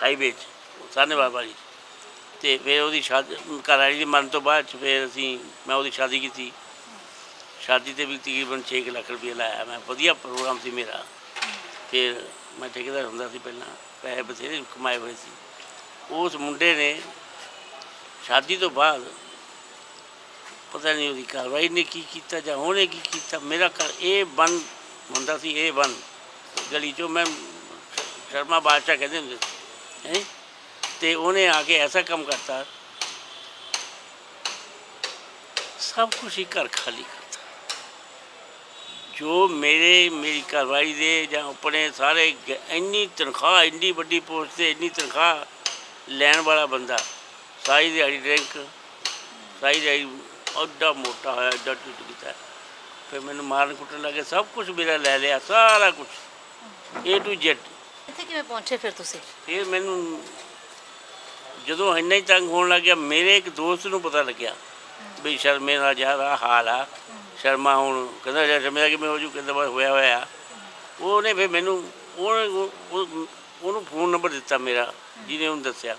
ਹਾਈਵੇ 'ਚ ਸਾਹਨੇਵਾਲ ਵਾਲੀ। ਅਤੇ ਫਿਰ ਉਹਦੀ ਸ਼ਾਦੀ ਘਰ ਵਾਲੀ ਦੀ ਮਰਨ ਤੋਂ ਬਾਅਦ 'ਚ ਫਿਰ ਮੈਂ ਉਹਦੀ ਸ਼ਾਦੀ ਕੀਤੀ। ਸ਼ਾਦੀ 'ਤੇ ਵੀ ਤਕਰੀਬਨ 6 ਲੱਖ ਰੁਪਏ ਲਾਇਆ ਮੈਂ, ਵਧੀਆ ਪ੍ਰੋਗਰਾਮ ਸੀ ਮੇਰਾ। ਫਿਰ ਮੈਂ ਠੇਕੇਦਾਰ ਹੁੰਦਾ ਸੀ ਪਹਿਲਾਂ, ਪੈਸੇ ਬਥੇਰੇ ਕਮਾਏ ਹੋਏ ਸੀ। ਉਸ ਮੁੰਡੇ ਨੇ ਸ਼ਾਦੀ ਤੋਂ ਬਾਅਦ ਪਤਾ ਨਹੀਂ ਉਹਦੀ ਕਾਰਵਾਈ ਨੇ ਕੀ ਕੀਤਾ ਜਾਂ ਉਹਨੇ ਕੀ ਕੀਤਾ, ਮੇਰਾ ਘਰ A1 ਹੁੰਦਾ ਸੀ, A1 ਗਲੀ 'ਚੋਂ, ਮੈਂ ਸ਼ਰਮਾ ਬਾਦਸ਼ਾਹ ਕਹਿੰਦੇ ਹੁੰਦੇ ਸੀ ਹੈ। ਅਤੇ ਉਹਨੇ ਆ ਕੇ ਐਸਾ ਕੰਮ ਕਰਤਾ, ਸਭ ਕੁਛ ਹੀ ਘਰ ਖਾਲੀ ਕਰਤਾ। ਜੋ ਮੇਰੀ ਘਰਵਾਲੀ ਦੇ ਜਾਂ ਆਪਣੇ ਸਾਰੇ ਇੰਨੀ ਤਨਖਾਹ, ਇੰਨੀ ਵੱਡੀ ਪੋਸਟ 'ਤੇ ਇੰਨੀ ਤਨਖਾਹ ਲੈਣ ਵਾਲਾ ਬੰਦਾ, ਸਾਰੀ ਦਿਹਾੜੀ ਡਰਿੰਕ, ਸਾਰੀ ਦਿਹਾੜੀ ਐਡਾ ਮੋਟਾ ਹੋਇਆ, ਐਡਾ ਟੁੱਟ ਕੀਤਾ। ਫਿਰ ਮੈਨੂੰ ਮਾਰਨ ਕੁੱਟਣ ਲੱਗੇ, ਸਭ ਕੁਛ ਮੇਰਾ ਲੈ ਲਿਆ, ਸਾਰਾ ਕੁਛ A to Z। ਇੱਥੇ ਕਿਵੇਂ ਪਹੁੰਚੇ ਫਿਰ ਤੁਸੀਂ? ਫਿਰ ਮੈਨੂੰ ਜਦੋਂ ਇੰਨਾ ਹੀ ਤੰਗ ਹੋਣ ਲੱਗ ਗਿਆ, ਮੇਰੇ ਇੱਕ ਦੋਸਤ ਨੂੰ ਪਤਾ ਲੱਗਿਆ ਵੀ ਸ਼ਰਮੇ ਦਾ ਜ਼ਿਆਦਾ ਹਾਲ ਆ। ਸ਼ਰਮਾ ਹੁਣ ਕਹਿੰਦਾ ਸ਼ਰਮੇ ਦਾ ਕਿਵੇਂ ਹੋ ਜੂ, ਕਹਿੰਦਾ ਬਸ ਹੋਇਆ। ਉਹਨੇ ਫਿਰ ਮੈਨੂੰ ਉਹਨੂੰ ਫੋਨ ਨੰਬਰ ਦਿੱਤਾ ਮੇਰਾ, ਜਿਹਨੇ ਉਹਨੂੰ ਦੱਸਿਆ।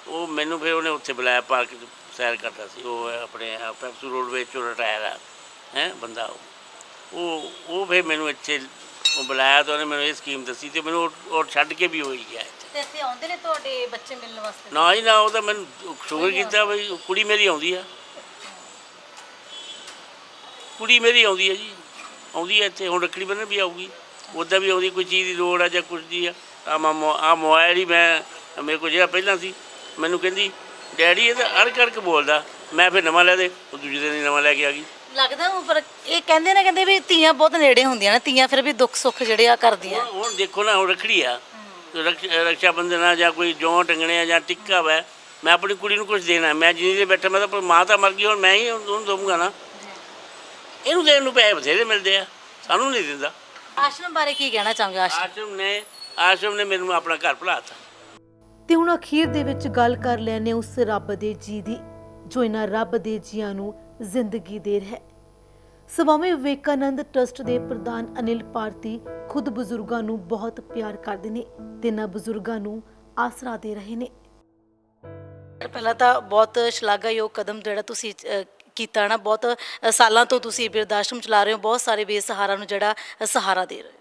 ਉਹ ਮੈਨੂੰ ਫਿਰ ਉਹਨੇ ਉੱਥੇ ਬੁਲਾਇਆ, ਪਾਰਕ 'ਚ ਸੈਰ ਕਰਦਾ ਸੀ ਉਹ, ਆਪਣੇ ਪੈਪਸੂ ਰੋਡਵੇਜ਼ 'ਚੋਂ ਰਿਟਾਇਰ ਆ ਹੈ ਬੰਦਾ। ਉਹ ਫਿਰ ਮੈਨੂੰ ਇੱਥੇ ਉਹ ਬੁਲਾਇਆ ਤਾਂ ਉਹਨੇ ਮੈਨੂੰ ਇਹ ਸਕੀਮ ਦੱਸੀ, ਅਤੇ ਮੈਨੂੰ ਉਹ ਛੱਡ ਕੇ ਵੀ ਹੋਈ ਗਿਆ ਇੱਥੇ। ਤੇ ਇੱਥੇ ਆਉਂਦੇ ਨੇ ਤੁਹਾਡੇ ਬੱਚੇ ਮਿਲਣ ਵਾਸਤੇ? ਨਾ ਜੀ ਨਾ, ਉਹ ਤਾਂ ਮੈਨੂੰ ਸ਼ੁਕਰ ਕੀਤਾ ਬਈ ਕੁੜੀ ਮੇਰੀ ਆਉਂਦੀ ਆ, ਕੁੜੀ ਮੇਰੀ ਆਉਂਦੀ ਹੈ ਜੀ, ਆਉਂਦੀ ਹੈ ਇੱਥੇ। ਹੁਣ ਰੱਖੜੀ ਬੰਨ੍ਹਣ ਵੀ ਆਊਗੀ, ਉੱਦਾਂ ਵੀ ਆਉਂਦੀ, ਕੋਈ ਚੀਜ਼ ਦੀ ਲੋੜ ਆ ਜਾਂ ਕੁਛ ਦੀ ਆ। ਆਹ ਮੋਬਾਇਲ ਹੀ ਮੇਰੇ ਕੋਲ ਜਿਹੜਾ ਪਹਿਲਾਂ ਸੀ, ਮੈਨੂੰ ਕਹਿੰਦੀ ਡੈਡੀ ਇਹ ਤਾਂ ਅੜਕ ਬੋਲਦਾ। ਮੈਂ ਫਿਰ ਨਵਾਂ ਲੈ ਦੇ, ਉਹ ਦੂਜੇ ਦਿਨ ਹੀ ਨਵਾਂ ਲੈ ਕੇ ਆ ਗਈ। ਲੱਗਦਾ ਪਰ ਇਹ ਕਹਿੰਦੇ ਵੀ ਧੀਆਂ ਬਹੁਤ ਨੇੜੇ ਹੁੰਦੀਆਂ ਨੇ, ਧੀਆਂ ਫਿਰ ਵੀ ਦੁੱਖ ਸੁੱਖ ਜਿਹੜੇ ਆ ਕਰਦੀਆਂ। ਹੁਣ ਦੇਖੋ ਨਾ, ਹੁਣ ਰੱਖੜੀ ਆ, ਰਕਸ਼ਾ ਬੰਧਨ ਆ ਜਾਂ ਕੋਈ ਜੌਂ ਟੰਗਣੇ ਆ ਜਾਂ ਟਿੱਕਾ ਵਾ, ਮੈਂ ਆਪਣੀ ਕੁੜੀ ਨੂੰ ਕੁਛ ਦੇਣਾ, ਮੈਂ ਜਿੰਨੀ ਦੇ ਬੈਠਾ, ਮੈਂ ਤਾਂ ਮਾਂ ਤਾਂ ਮਰ ਗਈ, ਹੁਣ ਮੈਂ ਹੀ ਉਹਨੂੰ ਦਊਂਗਾ ਨਾ। ਇਹਨੂੰ ਦੇਣ ਨੂੰ ਪੈਸੇ ਬਥੇਰੇ ਮਿਲਦੇ ਆ, ਸਾਨੂੰ ਨਹੀਂ ਦਿੰਦਾ। ਆਸ਼ਰਮ ਬਾਰੇ ਕੀ ਕਹਿਣਾ ਚਾਹੋਗੇ? ਆਸ਼ਰਮ ਨੇ ਮੈਨੂੰ ਆਪਣਾ ਘਰ ਭੁਲਾਤਾ। ਤੇ ਹੁਣ ਅਖੀਰ ਦੇ ਵਿੱਚ ਗੱਲ ਕਰ ਲੈਣੇ ਉਸ ਰੱਬ ਦੇ ਜੀ ਦੀ, ਜੋ ਇਹਨਾਂ ਰੱਬ ਦੇ ਜੀਆਂ ਨੂੰ ਜ਼ਿੰਦਗੀ ਦੇ ਰਿਹਾ ਹੈ। ਸਵਾਮੀ ਵਿਵੇਕਾਨੰਦ ਟਰਸਟ ਦੇ ਪ੍ਰਧਾਨ ਅਨਿਲ ਭਾਰਤੀ ਖੁਦ ਬਜ਼ੁਰਗਾਂ ਨੂੰ ਬਹੁਤ ਪਿਆਰ ਕਰਦੇ ਨੇ ਤੇ ਇਹਨਾਂ ਬਜ਼ੁਰਗਾਂ ਨੂੰ ਆਸਰਾ ਦੇ ਰਹੇ ਨੇ। ਪਹਿਲਾਂ ਤਾਂ ਬਹੁਤ ਸ਼ਲਾਘਾਯੋਗ ਕਦਮ ਜਿਹੜਾ ਤੁਸੀਂ ਕੀਤਾ ਨਾ, ਬਹੁਤ ਸਾਲਾਂ ਤੋਂ ਤੁਸੀਂ ਬਿਰਧ ਆਸ਼ਰਮ ਚਲਾ ਰਹੇ ਹੋ, ਬਹੁਤ ਸਾਰੇ ਬੇਸਹਾਰਾ ਨੂੰ ਜਿਹੜਾ ਸਹਾਰਾ ਦੇ ਰਹੇ ਹੋ।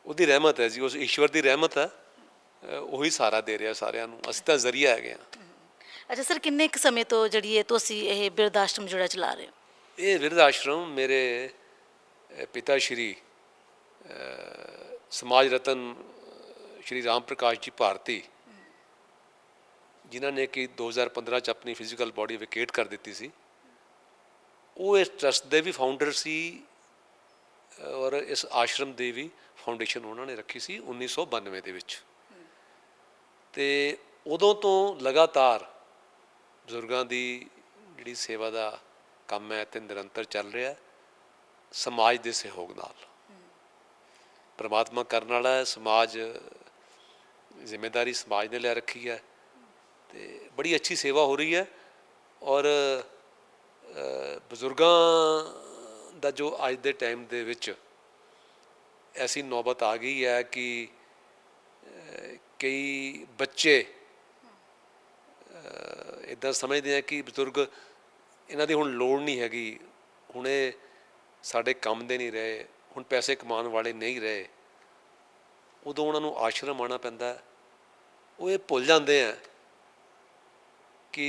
ਉਹਦੀ ਰਹਿਮਤ ਹੈ ਜੀ, ਉਸ ਈਸ਼ਵਰ ਦੀ ਰਹਿਮਤ ਹੈ, ਉਹੀ ਸਹਾਰਾ ਦੇ ਰਿਹਾ ਸਾਰਿਆਂ ਨੂੰ, ਅਸੀਂ ਤਾਂ ਜ਼ਰੀਆ ਹੈਗੇ ਹਾਂ। ਅੱਛਾ ਸਰ, ਕਿੰਨੇ ਕੁ ਸਮੇਂ ਤੋਂ ਜਿਹੜੀ ਤੁਸੀਂ ਇਹ ਬਿਰਧ ਆਸ਼ਰਮ ਜਿਹੜਾ ਚਲਾ ਰਹੇ ਹੋ? ਇਹ ਬਿਰਧ ਆਸ਼ਰਮ ਮੇਰੇ ਪਿਤਾ ਸ਼੍ਰੀ ਸਮਾਜ ਰਤਨ ਸ਼੍ਰੀ ਰਾਮ ਪ੍ਰਕਾਸ਼ ਜੀ ਭਾਰਤੀ, ਜਿਨ੍ਹਾਂ ਨੇ ਕਿ 2015 'ਚ ਆਪਣੀ ਫਿਜ਼ੀਕਲ ਬਾਡੀ ਵਿਕੇਟ ਕਰ ਦਿੱਤੀ ਸੀ, ਉਹ ਇਸ ਟਰਸਟ ਦੇ ਵੀ ਫਾਊਂਡਰ ਸੀ ਔਰ ਇਸ ਆਸ਼ਰਮ ਦੀ ਵੀ ਫਾਊਂਡੇਸ਼ਨ ਉਹਨਾਂ ਨੇ ਰੱਖੀ ਸੀ 1992 ਦੇ ਵਿੱਚ। ਅਤੇ ਉਦੋਂ ਤੋਂ ਲਗਾਤਾਰ ਬਜ਼ੁਰਗਾਂ ਦੀ ਜਿਹੜੀ ਸੇਵਾ ਦਾ ਕੰਮ ਹੈ ਅਤੇ ਨਿਰੰਤਰ ਚੱਲ ਰਿਹਾ, ਸਮਾਜ ਦੇ ਸਹਿਯੋਗ ਨਾਲ। ਪਰਮਾਤਮਾ ਕਰਨ ਵਾਲਾ ਹੈ, ਸਮਾਜ ਜ਼ਿੰਮੇਦਾਰੀ ਸਮਾਜ ਨੇ ਲੈ ਰੱਖੀ ਹੈ ਅਤੇ ਬੜੀ ਅੱਛੀ ਸੇਵਾ ਹੋ ਰਹੀ ਹੈ। ਔਰ ਬਜ਼ੁਰਗਾਂ ਦਾ ਜੋ ਅੱਜ ਦੇ ਟਾਈਮ ਦੇ ਵਿੱਚ ਐਸੀ ਨੌਬਤ ਆ ਗਈ ਹੈ ਕਿ ਕਈ ਬੱਚੇ ਇੱਦਾਂ ਸਮਝਦੇ ਆ ਕਿ ਬਜ਼ੁਰਗ ਇਹਨਾਂ ਦੀ ਹੁਣ ਲੋੜ ਨਹੀਂ ਹੈਗੀ, ਹੁਣ ਇਹ ਸਾਡੇ ਕੰਮ ਦੇ ਨਹੀਂ ਰਹੇ, ਹੁਣ ਪੈਸੇ ਕਮਾਉਣ ਵਾਲੇ ਨਹੀਂ ਰਹੇ, ਉਦੋਂ ਉਹਨਾਂ ਨੂੰ ਆਸ਼ਰਮ ਆਉਣਾ ਪੈਂਦਾ ਹੈ। ਉਹ ਇਹ ਭੁੱਲ ਜਾਂਦੇ ਆ कि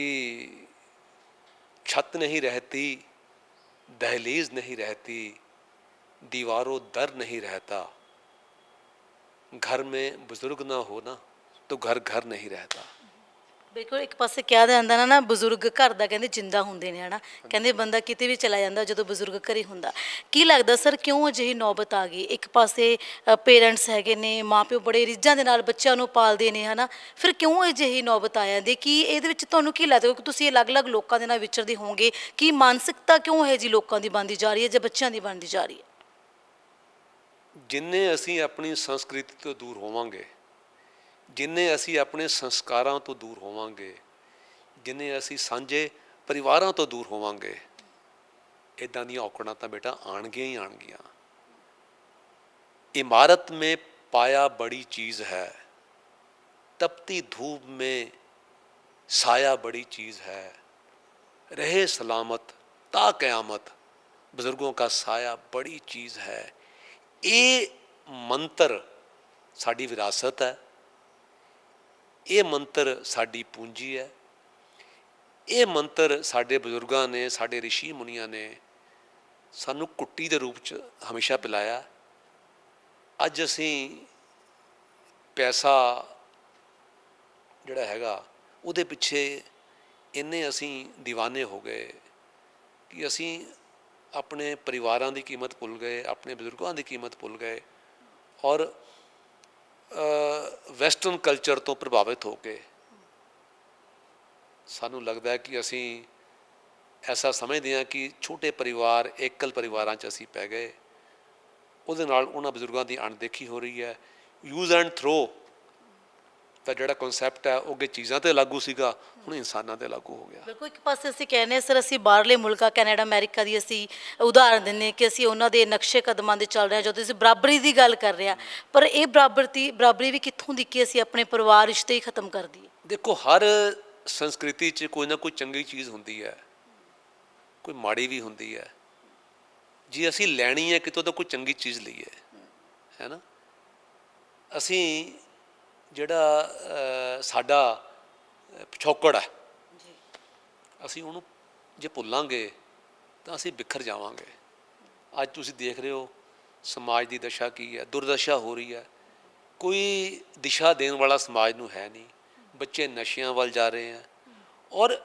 छत नहीं रहती, दहलीज नहीं रहती, दीवारों दर नहीं रहता, घर में बुजुर्ग ना हो ना तो घर घर नहीं रहता। ਬਿਲਕੁਲ ਇੱਕ ਪਾਸੇ ਕਿਹਾ ਜਾਂਦਾ ਨਾ ਬਜ਼ੁਰਗ ਘਰ ਦਾ ਕਹਿੰਦੇ ਜਿੰਦਾ ਹੁੰਦੇ ਨੇ ਹਨਾ, ਕਹਿੰਦੇ ਬੰਦਾ ਕਿਤੇ ਵੀ ਚਲਾ ਜਾਂਦਾ ਜਦੋਂ ਬਜ਼ੁਰਗ ਘਰੇ ਹੁੰਦਾ। ਕੀ ਲੱਗਦਾ ਸਰ ਕਿਉਂ ਅਜਿਹੀ ਨੌਬਤ ਆ ਗਈ? ਇੱਕ ਪਾਸੇ ਪੇਰੈਂਟਸ ਹੈਗੇ ਨੇ, ਮਾਪਿਓ ਬੜੇ ਰੀਝਾਂ ਦੇ ਨਾਲ ਬੱਚਿਆਂ ਨੂੰ ਪਾਲਦੇ ਨੇ ਹਨਾ, ਫਿਰ ਕਿਉਂ ਅਜਿਹੀ ਨੌਬਤ ਆ ਜਾਂਦੀ? ਕੀ ਇਹਦੇ ਵਿੱਚ ਤੁਹਾਨੂੰ ਕੀ ਲੱਗਦਾ ਕਿ ਤੁਸੀਂ ਅਲੱਗ-ਅਲੱਗ ਲੋਕਾਂ ਦੇ ਨਾਲ ਵਿਚਰਦੇ ਹੋਵੋਗੇ ਕਿ ਮਾਨਸਿਕਤਾ ਕਿਉਂ ਹੈ ਜੀ ਲੋਕਾਂ ਦੀ ਬਣਦੀ ਜਾ ਰਹੀ ਹੈ ਜਾਂ ਬੱਚਿਆਂ ਦੀ ਬਣਦੀ ਜਾ ਰਹੀ ਹੈ? ਜਿੰਨੇ ਅਸੀਂ ਆਪਣੀ ਸੰਸਕ੍ਰਿਤੀ ਤੋਂ ਦੂਰ ਹੋਵਾਂਗੇ, ਜਿੰਨੇ ਅਸੀਂ ਆਪਣੇ ਸੰਸਕਾਰਾਂ ਤੋਂ ਦੂਰ ਹੋਵਾਂਗੇ, ਜਿੰਨੇ ਅਸੀਂ ਸਾਂਝੇ ਪਰਿਵਾਰਾਂ ਤੋਂ ਦੂਰ ਹੋਵਾਂਗੇ, ਇੱਦਾਂ ਦੀਆਂ ਔਕੜਾਂ ਤਾਂ ਬੇਟਾ ਆਉਣਗੀਆਂ ਹੀ ਆਉਣਗੀਆਂ। इमारत में पाया बड़ी चीज़ है, तपती धूप में साया बड़ी चीज़ है, रहे सलामत ता क़यामत, बुज़ुर्गों का साया बड़ी चीज़ है। ये मंत्र साड़ी विरासत है, ये मंत्र साड़ी पूंजी है, ये मंत्र साढ़े बजुर्गों ने, साढ़े रिशी मुनिया ने सानू कुट्टी के रूप च हमेशा पिलाया। अज असी पैसा जिहड़ा हैगा उहदे पिछे इन्ने असी दीवाने हो गए कि असी अपने परिवारां दी कीमत भुल गए, अपने बजुर्गों की कीमत भुल गए और वैसटर्न कल्चर तो प्रभावित हो के सानू लगता है कि असी ऐसा समझते हैं कि छोटे परिवार एकल परिवारां च असी पै गए। ਉਹਦੇ ਨਾਲ ਉਹਨਾਂ ਬਜ਼ੁਰਗਾਂ ਦੀ ਅਣਦੇਖੀ ਹੋ ਰਹੀ ਹੈ। ਯੂਜ਼ ਐਂਡ ਥਰੋ ਦਾ ਜਿਹੜਾ ਕਨਸੈਪਟ ਹੈ ਉਹ ਅੱਗੇ ਚੀਜ਼ਾਂ 'ਤੇ ਲਾਗੂ ਸੀਗਾ, ਹੁਣ ਇਨਸਾਨਾਂ 'ਤੇ ਲਾਗੂ ਹੋ ਗਿਆ। ਬਿਲਕੁਲ ਇੱਕ ਪਾਸੇ ਅਸੀਂ ਕਹਿੰਦੇ ਹਾਂ ਸਰ ਅਸੀਂ ਬਾਹਰਲੇ ਮੁਲਕਾਂ ਕੈਨੇਡਾ ਅਮਰੀਕਾ ਦੀ ਅਸੀਂ ਉਦਾਹਰਨ ਦਿੰਦੇ ਕਿ ਅਸੀਂ ਉਹਨਾਂ ਦੇ ਨਕਸ਼ੇ ਕਦਮਾਂ 'ਤੇ ਚੱਲ ਰਹੇ ਹਾਂ। ਜਦੋਂ ਅਸੀਂ ਬਰਾਬਰੀ ਦੀ ਗੱਲ ਕਰ ਰਹੇ ਹਾਂ, ਪਰ ਇਹ ਬਰਾਬਰੀ ਵੀ ਕਿੱਥੋਂ ਦੀ ਕਿ ਅਸੀਂ ਆਪਣੇ ਪਰਿਵਾਰ ਰਿਸ਼ਤੇ ਹੀ ਖਤਮ ਕਰ ਦਈਏ। ਦੇਖੋ ਹਰ ਸੰਸਕ੍ਰਿਤੀ 'ਚ ਕੋਈ ਨਾ ਕੋਈ ਚੰਗੀ ਚੀਜ਼ ਹੁੰਦੀ ਹੈ, ਕੋਈ ਮਾੜੀ ਵੀ ਹੁੰਦੀ ਹੈ। ਜੇ ਅਸੀਂ ਲੈਣੀ ਹੈ ਕਿਤੋਂ ਤਾਂ ਕੋਈ ਚੰਗੀ ਚੀਜ਼ ਲਈਏ, ਹੈ ਨਾ। ਅਸੀਂ ਜਿਹੜਾ ਸਾਡਾ ਪਿਛੋਕੜ ਹੈ, ਅਸੀਂ ਉਹਨੂੰ ਜੇ ਭੁੱਲਾਂਗੇ ਤਾਂ ਅਸੀਂ ਬਿਖਰ ਜਾਵਾਂਗੇ। ਅੱਜ ਤੁਸੀਂ ਦੇਖ ਰਹੇ ਹੋ ਸਮਾਜ ਦੀ ਦਸ਼ਾ ਕੀ ਹੈ, ਦੁਰਦਸ਼ਾ ਹੋ ਰਹੀ ਹੈ। ਕੋਈ ਦਿਸ਼ਾ ਦੇਣ ਵਾਲਾ ਸਮਾਜ ਨੂੰ ਹੈ ਨਹੀਂ। ਬੱਚੇ ਨਸ਼ਿਆਂ ਵੱਲ ਜਾ ਰਹੇ ਹੈ ਔਰ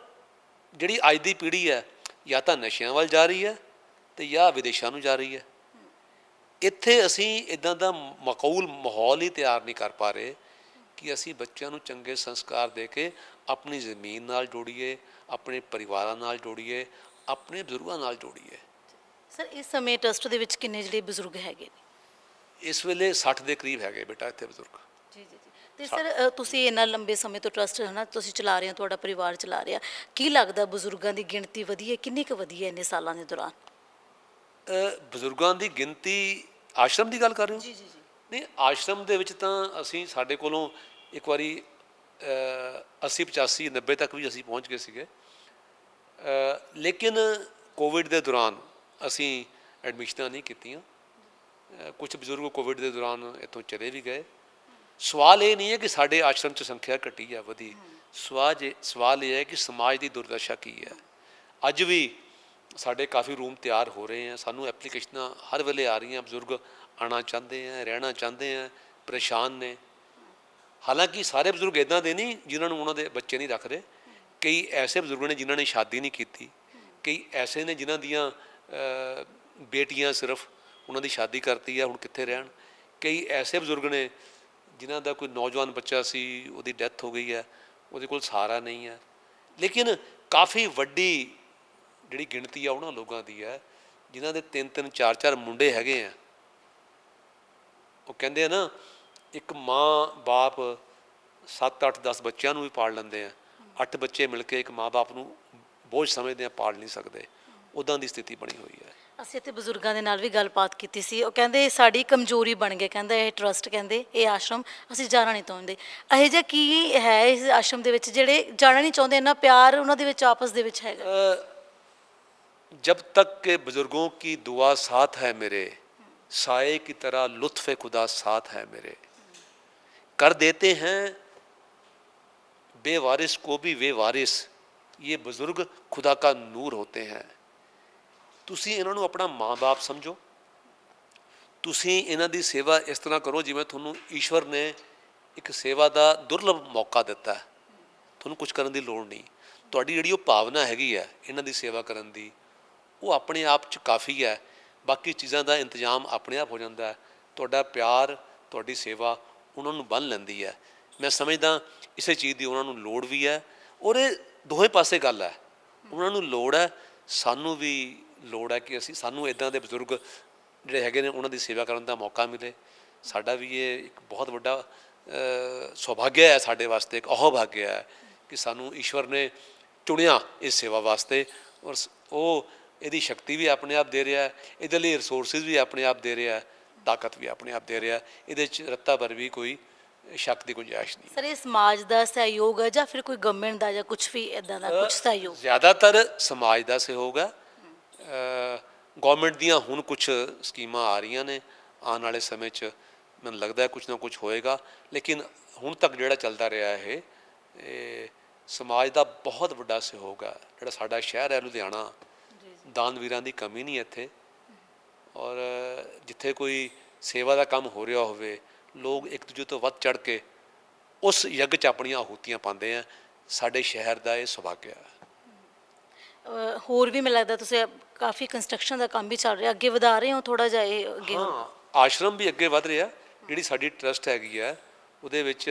ਜਿਹੜੀ ਅੱਜ ਦੀ ਪੀੜ੍ਹੀ ਹੈ ਜਾਂ ਤਾਂ ਨਸ਼ਿਆਂ ਵੱਲ ਜਾ ਰਹੀ ਹੈ ਤੇ ਜਾਂ ਵਿਦੇਸ਼ਾਂ ਨੂੰ ਜਾ ਰਹੀ ਹੈ। ਇੱਥੇ ਅਸੀਂ ਇੱਦਾਂ ਦਾ ਮਾਕੂਲ ਮਾਹੌਲ ਹੀ ਤਿਆਰ ਨਹੀਂ ਕਰ ਪਾ ਰਹੇ ਕਿ ਅਸੀਂ ਬੱਚਿਆਂ ਨੂੰ ਚੰਗੇ ਸੰਸਕਾਰ ਦੇ ਕੇ ਆਪਣੀ ਜ਼ਮੀਨ ਨਾਲ ਜੋੜੀਏ, ਆਪਣੇ ਪਰਿਵਾਰਾਂ ਨਾਲ ਜੋੜੀਏ, ਆਪਣੇ ਬਜ਼ੁਰਗਾਂ ਨਾਲ ਜੋੜੀਏ। ਸਰ ਇਸ ਸਮੇਂ ਟਰਸਟ ਦੇ ਵਿੱਚ ਕਿੰਨੇ ਜਿਹੜੇ ਬਜ਼ੁਰਗ ਹੈਗੇ ਨੇ? ਇਸ ਵੇਲੇ 60 ਦੇ ਕਰੀਬ ਹੈਗੇ ਬੇਟਾ ਇੱਥੇ ਬਜ਼ੁਰਗ। ਜੀ ਜੀ ਜੀ। ਤੇ ਸਰ ਤੁਸੀਂ ਇੰਨਾ ਲੰਬੇ ਸਮੇਂ ਤੋਂ ਟਰਸਟ ਹੈ ਨਾ ਤੁਸੀਂ ਚਲਾ ਰਹੇ ਹੋ, ਤੁਹਾਡਾ ਪਰਿਵਾਰ ਚਲਾ ਰਿਹਾ, ਕੀ ਲੱਗਦਾ ਬਜ਼ੁਰਗਾਂ ਦੀ ਗਿਣਤੀ ਵਧੀ ਹੈ? ਕਿੰਨੀ ਕੁ ਵਧੀ ਹੈ ਇੰਨੇ ਸਾਲਾਂ ਦੇ ਦੌਰਾਨ? ਬਜ਼ੁਰਗਾਂ ਦੀ ਗਿਣਤੀ ਆਸ਼ਰਮ ਦੀ ਗੱਲ ਕਰ ਰਹੇ ਹੋ? ਜੀ ਜੀ ਜੀ। ਨਹੀਂ, ਆਸ਼ਰਮ ਦੇ ਵਿੱਚ ਤਾਂ ਅਸੀਂ ਸਾਡੇ ਕੋਲੋਂ ਇੱਕ ਵਾਰੀ 80 85 90 ਤੱਕ ਵੀ ਅਸੀਂ ਪਹੁੰਚ ਗਏ ਸੀਗੇ। ਲੇਕਿਨ ਕੋਵਿਡ ਦੇ ਦੌਰਾਨ ਅਸੀਂ ਐਡਮਿਸ਼ਨਾਂ ਨਹੀਂ ਕੀਤੀਆਂ। ਕੁਝ ਬਜ਼ੁਰਗ ਕੋਵਿਡ ਦੇ ਦੌਰਾਨ ਇੱਥੋਂ ਚਲੇ ਵੀ ਗਏ। ਸਵਾਲ ਇਹ ਨਹੀਂ ਹੈ ਕਿ ਸਾਡੇ ਆਸ਼ਰਮ 'ਚ ਸੰਖਿਆ ਘਟੀ ਹੈ ਵਧੀ, ਸਵਾਲ ਇਹ ਹੈ ਕਿ ਸਮਾਜ ਦੀ ਦੁਰਦਸ਼ਾ ਕੀ ਹੈ। ਅੱਜ ਵੀ ਸਾਡੇ ਕਾਫੀ ਰੂਮ ਤਿਆਰ ਹੋ ਰਹੇ हैं, ਸਾਨੂੰ ਐਪਲੀਕੇਸ਼ਨਾਂ ਹਰ ਵੇਲੇ ਆ ਰਹੀਆਂ। ਬਜ਼ੁਰਗ ਆਉਣਾ ਚਾਹੁੰਦੇ ਹੈ, ਰਹਿਣਾ ਚਾਹੁੰਦੇ ਹੈ, ਪਰੇਸ਼ਾਨ ਨੇ। ਹਾਲਾਂਕਿ ਸਾਰੇ ਬਜ਼ੁਰਗ ਇੱਦਾਂ ਦੇ ਨਹੀਂ ਜਿਨ੍ਹਾਂ ਨੂੰ ਉਹਨਾਂ ਦੇ ਬੱਚੇ ਨਹੀਂ ਰੱਖ ਰਹੇ। ਕਈ ਐਸੇ ਬਜ਼ੁਰਗ ਨੇ ਜਿਨ੍ਹਾਂ ਨੇ ਸ਼ਾਦੀ ਨਹੀਂ ਕੀਤੀ, ਕਈ ਐਸੇ ਨੇ ਜਿਨ੍ਹਾਂ ਦੀਆਂ ਬੇਟੀਆਂ ਸਿਰਫ ਉਹਨਾਂ ਦੀ ਸ਼ਾਦੀ ਕਰਤੀ ਹੈ, ਹੁਣ ਕਿੱਥੇ ਰਹਿਣ। ਕਈ ਐਸੇ ਬਜ਼ੁਰਗ ਨੇ ਜਿਨ੍ਹਾਂ ਦਾ ਕੋਈ ਨੌਜਵਾਨ ਬੱਚਾ ਸੀ, ਉਹਦੀ ਡੈਥ ਹੋ ਗਈ ਹੈ, ਉਹਦੇ ਕੋਲ ਸਹਾਰਾ ਨਹੀਂ ਹੈ। ਲੇਕਿਨ ਕਾਫੀ ਵੱਡੀ ਜਿਹੜੀ ਗਿਣਤੀ ਆ ਉਹਨਾਂ ਲੋਕਾਂ ਦੀ ਹੈ ਜਿਨ੍ਹਾਂ ਦੇ 3-3 4-4 ਮੁੰਡੇ ਹੈਗੇ ਆ। ਉਹ ਕਹਿੰਦੇ ਆ ਨਾ, ਇੱਕ ਮਾਂ ਬਾਪ 7-8 10 ਬੱਚਿਆਂ ਨੂੰ ਵੀ ਪਾਲ ਲੈਂਦੇ ਆ, 8 ਬੱਚੇ ਮਿਲ ਕੇ ਇੱਕ ਮਾਂ ਬਾਪ ਨੂੰ ਬੋਝ ਸਮਝਦੇ ਆ, ਪਾਲ ਨਹੀਂ ਸਕਦੇ। ਉੱਦਾਂ ਦੀ ਸਥਿਤੀ ਬਣੀ ਹੋਈ ਹੈ। ਅਸੀਂ ਇੱਥੇ ਬਜ਼ੁਰਗਾਂ ਦੇ ਨਾਲ ਵੀ ਗੱਲਬਾਤ ਕੀਤੀ ਸੀ। ਉਹ ਕਹਿੰਦੇ ਸਾਡੀ ਕਮਜ਼ੋਰੀ ਬਣ ਗਿਆ, ਕਹਿੰਦਾ ਇਹ ਟਰਸਟ, ਕਹਿੰਦੇ ਇਹ ਆਸ਼ਰਮ ਅਸੀਂ ਜਾਣਾ ਨਹੀਂ ਚਾਹੁੰਦੇ। ਇਹੋ ਜਿਹਾ ਕੀ ਹੈ ਇਸ ਆਸ਼ਰਮ ਦੇ ਵਿੱਚ ਜਿਹੜੇ ਜਾਣਾ ਨਹੀਂ ਚਾਹੁੰਦੇ? ਇੰਨਾ ਪਿਆਰ ਉਹਨਾਂ ਦੇ ਵਿੱਚ ਆਪਸ ਦੇ ਵਿੱਚ ਹੈਗਾ। जब तक के बुज़ुर्गों की दुआ साथ है मेरे, साए की तरह लुत्फ़ खुदा साथ है मेरे, कर देते हैं बेवारिस को भी वे वारिस, ये बुज़ुर्ग खुदा का नूर होते हैं। ਤੁਸੀਂ ਇਹਨਾਂ ਨੂੰ ਆਪਣਾ ਮਾਂ-ਬਾਪ ਸਮਝੋ, ਤੁਸੀਂ ਇਹਨਾਂ ਦੀ ਸੇਵਾ ਇਸ ਤਰ੍ਹਾਂ ਕਰੋ ਜਿਵੇਂ ਤੁਹਾਨੂੰ ਈਸ਼ਵਰ ਨੇ ਇੱਕ ਸੇਵਾ ਦਾ ਦੁਰਲਭ ਮੌਕਾ ਦਿੱਤਾ ਹੈ। ਤੁਹਾਨੂੰ ਕੁਝ ਕਰਨ ਦੀ ਲੋੜ ਨਹੀਂ। ਤੁਹਾਡੀ ਜਿਹੜੀ ਉਹ ਭਾਵਨਾ ਹੈਗੀ ਹੈ ਇਹਨਾਂ ਦੀ ਸੇਵਾ ਕਰਨ ਦੀ, ਉਹ ਆਪਣੇ ਆਪ 'ਚ ਕਾਫੀ ਹੈ। ਬਾਕੀ ਚੀਜ਼ਾਂ ਦਾ ਇੰਤਜ਼ਾਮ ਆਪਣੇ ਆਪ ਹੋ ਜਾਂਦਾ ਹੈ। ਤੁਹਾਡਾ ਪਿਆਰ, ਤੁਹਾਡੀ ਸੇਵਾ ਉਹਨਾਂ ਨੂੰ ਬੰਨ੍ਹ ਲੈਂਦੀ ਹੈ। ਮੈਂ ਸਮਝਦਾ ਇਸੇ ਚੀਜ਼ ਦੀ ਉਹਨਾਂ ਨੂੰ ਲੋੜ ਵੀ ਹੈ, ਔਰ ਇਹ ਦੋਵੇਂ ਪਾਸੇ ਗੱਲ ਹੈ। ਉਹਨਾਂ ਨੂੰ ਲੋੜ ਹੈ, ਸਾਨੂੰ ਵੀ ਲੋੜ ਹੈ ਕਿ ਸਾਨੂੰ ਇੱਦਾਂ ਦੇ ਬਜ਼ੁਰਗ ਜਿਹੜੇ ਹੈਗੇ ਨੇ ਉਹਨਾਂ ਦੀ ਸੇਵਾ ਕਰਨ ਦਾ ਮੌਕਾ ਮਿਲੇ। ਸਾਡਾ ਵੀ ਇਹ ਇੱਕ ਬਹੁਤ ਵੱਡਾ ਸੁਭਾਗਿਆ ਹੈ, ਸਾਡੇ ਵਾਸਤੇ ਇੱਕ ਅਹੋਭਾਗਿਆ ਹੈ ਕਿ ਸਾਨੂੰ ਈਸ਼ਵਰ ਨੇ ਚੁਣਿਆ ਇਸ ਸੇਵਾ ਵਾਸਤੇ, ਔਰ ਉਹ ਇਹਦੀ ਸ਼ਕਤੀ ਵੀ ਆਪਣੇ ਆਪ ਦੇ ਰਿਹਾ ਹੈ, ਇਹਦੇ ਲਈ ਰਿਸੋਰਸਿਸ ਵੀ ਆਪਣੇ ਆਪ ਦੇ ਰਿਹਾ ਹੈ, ਤਾਕਤ ਵੀ ਆਪਣੇ ਆਪ ਦੇ ਰਿਹਾ। ਇਹਦੇ 'ਚ ਰੱਤਾ ਭਰ ਵੀ ਕੋਈ ਸ਼ੱਕ ਦੀ ਗੁੰਜਾਇਸ਼ ਨਹੀਂ। ਸਰ ਇਹ ਸਮਾਜ ਦਾ ਸਹਿਯੋਗ ਹੈ ਜਾਂ ਫਿਰ ਕੋਈ ਗਵਰਨਮੈਂਟ ਦਾ ਜਾਂ ਕੁਝ ਵੀ ਇਦਾਂ ਦਾ ਕੁਝ ਸਹਿਯੋਗ? ਜ਼ਿਆਦਾਤਰ ਸਮਾਜ ਦਾ ਸਹਿਯੋਗ ਹੈ। ਗੌਰਮੈਂਟ ਦੀਆਂ ਹੁਣ ਕੁਝ ਸਕੀਮਾਂ ਆ ਰਹੀਆਂ ਨੇ, ਆਉਣ ਵਾਲੇ ਸਮੇਂ 'ਚ ਮੈਨੂੰ ਲੱਗਦਾ ਕੁਝ ਨਾ ਕੁਝ ਹੋਏਗਾ, ਲੇਕਿਨ ਹੁਣ ਤੱਕ ਜਿਹੜਾ ਚੱਲਦਾ ਰਿਹਾ ਇਹ ਸਮਾਜ ਦਾ ਬਹੁਤ ਵੱਡਾ ਸਹਿਯੋਗ ਹੈ। ਜਿਹੜਾ ਸਾਡਾ ਸ਼ਹਿਰ ਹੈ ਲੁਧਿਆਣਾ, ਦਾਨਵੀਰਾਂ ਦੀ ਕਮੀ ਨਹੀਂ ਇੱਥੇ, ਔਰ ਜਿੱਥੇ ਕੋਈ ਸੇਵਾ ਦਾ ਕੰਮ ਹੋ ਰਿਹਾ ਹੋਵੇ ਲੋਕ ਇੱਕ ਦੂਜੇ ਤੋਂ ਵੱਧ ਚੜ੍ਹ ਕੇ ਉਸ ਯੱਗ 'ਚ ਆਪਣੀਆਂ ਆਹੂਤੀਆਂ ਪਾਉਂਦੇ ਆ। ਸਾਡੇ ਸ਼ਹਿਰ ਦਾ ਇਹ ਸੁਭਾਗਿਆ ਹੈ। ਹੋਰ ਵੀ ਮੈਨੂੰ ਲੱਗਦਾ ਤੁਸੀਂ ਕਾਫੀ ਕੰਸਟਰਕਸ਼ਨ ਦਾ ਕੰਮ ਵੀ ਚੱਲ ਰਿਹਾ, ਅੱਗੇ ਵਧਾ ਰਹੇ ਹੋ ਥੋੜਾ ਜਿਹਾ ਇਹ ਅੱਗੇ? ਹਾਂ, ਆਸ਼ਰਮ ਵੀ ਅੱਗੇ ਵਧ ਰਿਹਾ। ਜਿਹੜੀ ਸਾਡੀ ਟਰਸਟ ਹੈਗੀ ਹੈ ਉਹਦੇ ਵਿੱਚ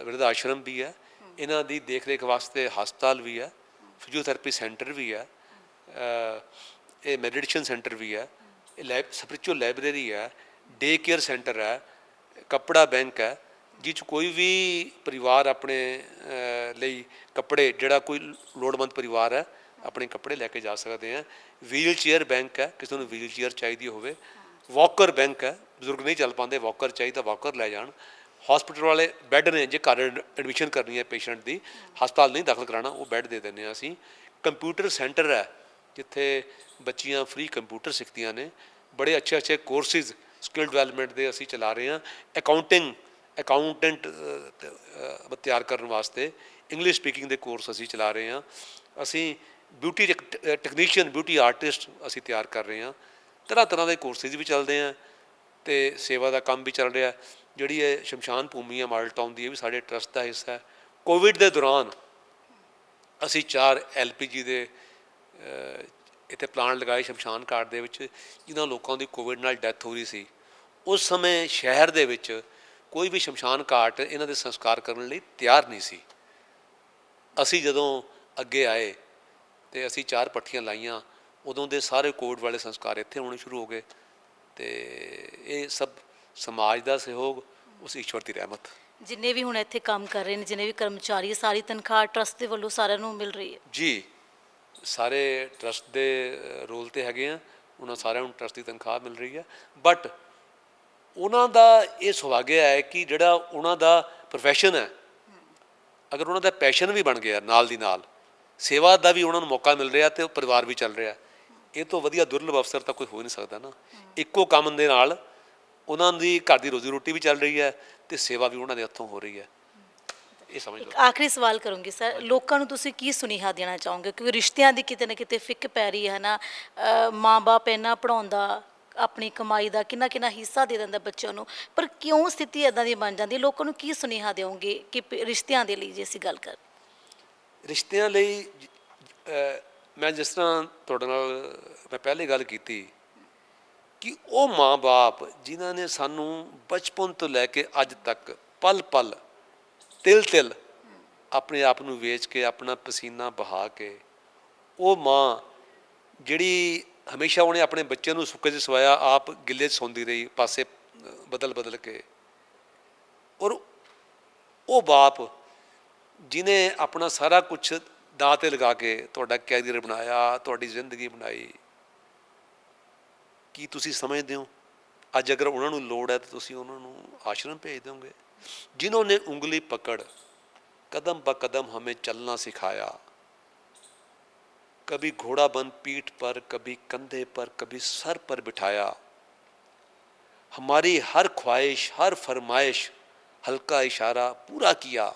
ਬਿਰਧ ਆਸ਼ਰਮ ਵੀ ਹੈ, ਇਹਨਾਂ ਦੀ ਦੇਖ ਰੇਖ ਵਾਸਤੇ ਹਸਪਤਾਲ ਵੀ ਹੈ, ਫਿਜ਼ੀਓਥੈਰੇਪੀ ਸੈਂਟਰ ਵੀ ਹੈ, ਇਹ ਮੈਡੀਟੇਸ਼ਨ ਸੈਂਟਰ ਵੀ ਹੈ, ਇਹ ਸਪਿਰਚੁਅਲ ਲਾਇਬ੍ਰੇਰੀ ਹੈ, ਡੇ ਕੇਅਰ ਸੈਂਟਰ ਹੈ, ਕੱਪੜਾ ਬੈਂਕ ਹੈ, ਜਿਹ 'ਚ ਕੋਈ ਵੀ ਪਰਿਵਾਰ ਆਪਣੇ ਲਈ ਕੱਪੜੇ, ਜਿਹੜਾ ਕੋਈ ਲੋੜਵੰਦ ਪਰਿਵਾਰ ਹੈ ਆਪਣੇ ਕੱਪੜੇ ਲੈ ਕੇ ਜਾ ਸਕਦੇ ਆ। ਵੀਲ ਚੇਅਰ ਬੈਂਕ ਹੈ, ਕਿਸੇ ਨੂੰ ਵੀਲ ਚੇਅਰ ਚਾਹੀਦੀ ਹੋਵੇ। ਵਾਕਰ ਬੈਂਕ ਹੈ, ਬਜ਼ੁਰਗ ਨਹੀਂ ਚੱਲ ਪਾਉਂਦੇ, ਵਾਕਰ ਚਾਹੀਦਾ ਵਾਕਰ ਲੈ ਜਾਣ। ਹਸਪੀਟਲ ਵਾਲੇ ਬੈੱਡ ਨੇ, ਜੇ ਘਰ ਐਡਮਿਸ਼ਨ ਕਰਨੀ ਹੈ ਪੇਸ਼ੈਂਟ ਦੀ, ਹਸਪਤਾਲ ਨਹੀਂ ਦਾਖਲ ਕਰਾਉਣਾ, ਉਹ ਬੈੱਡ ਦੇ ਦਿੰਦੇ ਹਾਂ ਅਸੀਂ। ਕੰਪਿਊਟਰ ਸੈਂਟਰ ਹੈ ਜਿੱਥੇ ਬੱਚੀਆਂ ਫ੍ਰੀ ਕੰਪਿਊਟਰ ਸਿੱਖਦੀਆਂ ਨੇ। ਬੜੇ ਅੱਛੇ ਕੋਰਸਿਸ ਸਕਿੱਲ ਡਿਵੈਲਪਮੈਂਟ ਦੇ ਅਸੀਂ ਚਲਾ ਰਹੇ ਹਾਂ। ਅਕਾਊਂਟੈਂਟ ਤਿਆਰ ਕਰਨ ਵਾਸਤੇ ਇੰਗਲਿਸ਼ ਸਪੀਕਿੰਗ ਦੇ ਕੋਰਸ ਅਸੀਂ ਚਲਾ ਰਹੇ ਹਾਂ। ਅਸੀਂ ਬਿਊਟੀ ਟੈਕਨੀਸ਼ੀਅਨ, ਬਿਊਟੀ ਆਰਟਿਸਟ ਅਸੀਂ ਤਿਆਰ ਕਰ ਰਹੇ ਹਾਂ। ਤਰ੍ਹਾਂ ਦੇ ਕੋਰਸਿਸ ਵੀ ਚੱਲਦੇ ਆ ਅਤੇ ਸੇਵਾ ਦਾ ਕੰਮ ਵੀ ਚੱਲ ਰਿਹਾ। ਜਿਹੜੀ ਇਹ ਸ਼ਮਸ਼ਾਨ ਭੂਮੀ ਹੈ ਮਾਡਲ ਟਾਊਨ ਦੀ, ਇਹ ਵੀ ਸਾਡੇ ਟਰਸਟ ਦਾ ਹਿੱਸਾ ਹੈ। ਕੋਵਿਡ ਦੇ ਦੌਰਾਨ ਅਸੀਂ 4 LPG ਦੇ ਇੱਥੇ ਪਲਾਂਟ ਲਗਾਏ ਸ਼ਮਸ਼ਾਨ ਘਾਟ ਦੇ ਵਿੱਚ, ਜਿਨ੍ਹਾਂ ਲੋਕਾਂ ਦੀ ਕੋਵਿਡ ਨਾਲ ਡੈਥ ਹੋ ਰਹੀ ਸੀ। ਉਸ ਸਮੇਂ ਸ਼ਹਿਰ ਦੇ ਵਿੱਚ ਕੋਈ ਵੀ ਸ਼ਮਸ਼ਾਨ ਘਾਟ ਇਹਨਾਂ ਦੇ ਸੰਸਕਾਰ ਕਰਨ ਲਈ ਤਿਆਰ ਨਹੀਂ ਸੀ। ਅਸੀਂ ਜਦੋਂ ਅੱਗੇ ਆਏ ਅਤੇ ਅਸੀਂ 4 ਪੱਠੀਆਂ ਲਾਈਆਂ, ਉਦੋਂ ਦੇ ਸਾਰੇ ਕੋਵਿਡ ਵਾਲੇ ਸੰਸਕਾਰ ਇੱਥੇ ਹੋਣੇ ਸ਼ੁਰੂ ਹੋ ਗਏ। ਅਤੇ ਇਹ ਸਭ ਸਮਾਜ ਦਾ ਸਹਿਯੋਗ, ਉਸ ਈਸ਼ਵਰ ਦੀ ਰਹਿਮਤ। ਜਿੰਨੇ ਵੀ ਹੁਣ ਇੱਥੇ ਕੰਮ ਕਰ ਰਹੇ ਨੇ, ਜਿੰਨੇ ਵੀ ਕਰਮਚਾਰੀ, ਸਾਰੀ ਤਨਖਾਹ ਟਰਸਟ ਦੇ ਵੱਲੋਂ ਸਾਰਿਆਂ ਨੂੰ ਮਿਲ ਰਹੀ ਹੈ? ਜੀ, ਸਾਰੇ ਟਰਸਟ ਦੇ ਰੋਲ 'ਤੇ ਹੈਗੇ ਆ, ਉਹਨਾਂ ਸਾਰਿਆਂ ਨੂੰ ਟਰਸਟ ਦੀ ਤਨਖਾਹ ਮਿਲ ਰਹੀ ਹੈ। ਬਟ ਉਹਨਾਂ ਦਾ ਇਹ ਸੁਭਾਗਿਆ ਹੈ ਕਿ ਜਿਹੜਾ ਉਹਨਾਂ ਦਾ ਪ੍ਰੋਫੈਸ਼ਨ ਹੈ, ਅਗਰ ਉਹਨਾਂ ਦਾ ਪੈਸ਼ਨ ਵੀ ਬਣ ਗਿਆ, ਨਾਲ ਦੀ ਨਾਲ ਸੇਵਾ ਦਾ ਵੀ ਉਹਨਾਂ ਨੂੰ ਮੌਕਾ ਮਿਲ ਰਿਹਾ ਅਤੇ ਉਹ ਪਰਿਵਾਰ ਵੀ ਚੱਲ ਰਿਹਾ। ਇਹ ਤੋਂ ਵਧੀਆ ਦੁਰਲਭ ਅਵਸਰ ਤਾਂ ਕੋਈ ਹੋ ਨਹੀਂ ਸਕਦਾ ਨਾ। ਇੱਕੋ ਕੰਮ ਦੇ ਨਾਲ ਉਹਨਾਂ ਦੀ ਘਰ ਦੀ ਰੋਜ਼ੀ ਰੋਟੀ ਵੀ ਚੱਲ ਰਹੀ ਹੈ ਅਤੇ ਸੇਵਾ ਵੀ ਉਹਨਾਂ ਦੇ ਹੱਥੋਂ ਹੋ ਰਹੀ ਹੈ। ਇਹ ਸਮਝ ਲਓ। ਆਖਰੀ ਸਵਾਲ ਕਰੂੰਗੀ ਸਰ, ਲੋਕਾਂ ਨੂੰ ਤੁਸੀਂ ਕੀ ਸੁਨੇਹਾ ਦੇਣਾ ਚਾਹੋਗੇ? ਕਿਉਂਕਿ ਰਿਸ਼ਤਿਆਂ ਦੀ ਕਿਤੇ ਨਾ ਕਿਤੇ ਫਿੱਕ ਪੈ ਰਹੀ ਹੈ ਨਾ, ਮਾਂ ਬਾਪ ਇੰਨਾ ਪੜ੍ਹਾਉਂਦਾ, ਆਪਣੀ ਕਮਾਈ ਦਾ ਕਿੰਨਾ ਹਿੱਸਾ ਦੇ ਦਿੰਦਾ ਬੱਚਿਆਂ ਨੂੰ, ਪਰ ਕਿਉਂ ਸਥਿਤੀ ਇੱਦਾਂ ਦੀ ਬਣ ਜਾਂਦੀ? ਲੋਕਾਂ ਨੂੰ ਕੀ ਸੁਨੇਹਾ ਦਿਓਗੇ ਕਿ ਰਿਸ਼ਤਿਆਂ ਦੇ ਲਈ ਜੇ ਅਸੀਂ ਗੱਲ ਕਰ? ਰਿਸ਼ਤਿਆਂ ਲਈ ਮੈਂ ਜਿਸ ਤਰ੍ਹਾਂ ਤੁਹਾਡੇ ਨਾਲ ਮੈਂ ਪਹਿਲੇ ਗੱਲ ਕੀਤੀ ਕਿ ਉਹ ਮਾਂ ਬਾਪ ਜਿਨ੍ਹਾਂ ਨੇ ਸਾਨੂੰ ਬਚਪਨ ਤੋਂ ਲੈ ਕੇ ਅੱਜ ਤੱਕ ਪਲ ਪਲ, ਤਿਲ ਤਿਲ ਆਪਣੇ ਆਪ ਨੂੰ ਵੇਚ ਕੇ, ਆਪਣਾ ਪਸੀਨਾ ਬਹਾ ਕੇ, ਉਹ ਮਾਂ ਜਿਹੜੀ ਹਮੇਸ਼ਾ ਉਹਨੇ ਆਪਣੇ ਬੱਚਿਆਂ ਨੂੰ ਸੁੱਕੇ 'ਚ ਸਵਾਇਆ, ਆਪ ਗਿੱਲੇ 'ਚ ਸੌਂਦੀ ਰਹੀ, ਪਾਸੇ ਬਦਲ ਕੇ। ਔਰ ਉਹ ਬਾਪ ਜਿਹਨੇ ਆਪਣਾ ਸਾਰਾ ਕੁਛ ਦਾਅ 'ਤੇ ਲਗਾ ਕੇ ਤੁਹਾਡਾ ਕੈਰੀਅਰ ਬਣਾਇਆ, ਤੁਹਾਡੀ ਜ਼ਿੰਦਗੀ ਬਣਾਈ, ਕੀ ਤੁਸੀਂ ਸਮਝਦੇ ਹੋ ਅੱਜ ਅਗਰ ਉਹਨਾਂ ਨੂੰ ਲੋੜ ਹੈ ਤਾਂ ਤੁਸੀਂ ਉਹਨਾਂ ਨੂੰ ਆਸ਼ਰਮ ਭੇਜ ਦਿਓਗੇ? जिन्होंने उंगली पकड़ कदम ब कदम हमें चलना सिखाया, कभी घोड़ा बन पीठ पर, कभी कंधे पर, कभी सर पर बिठाया, हमारी हर ख्वाहिश, हर फरमाइश, हल्का इशारा पूरा किया।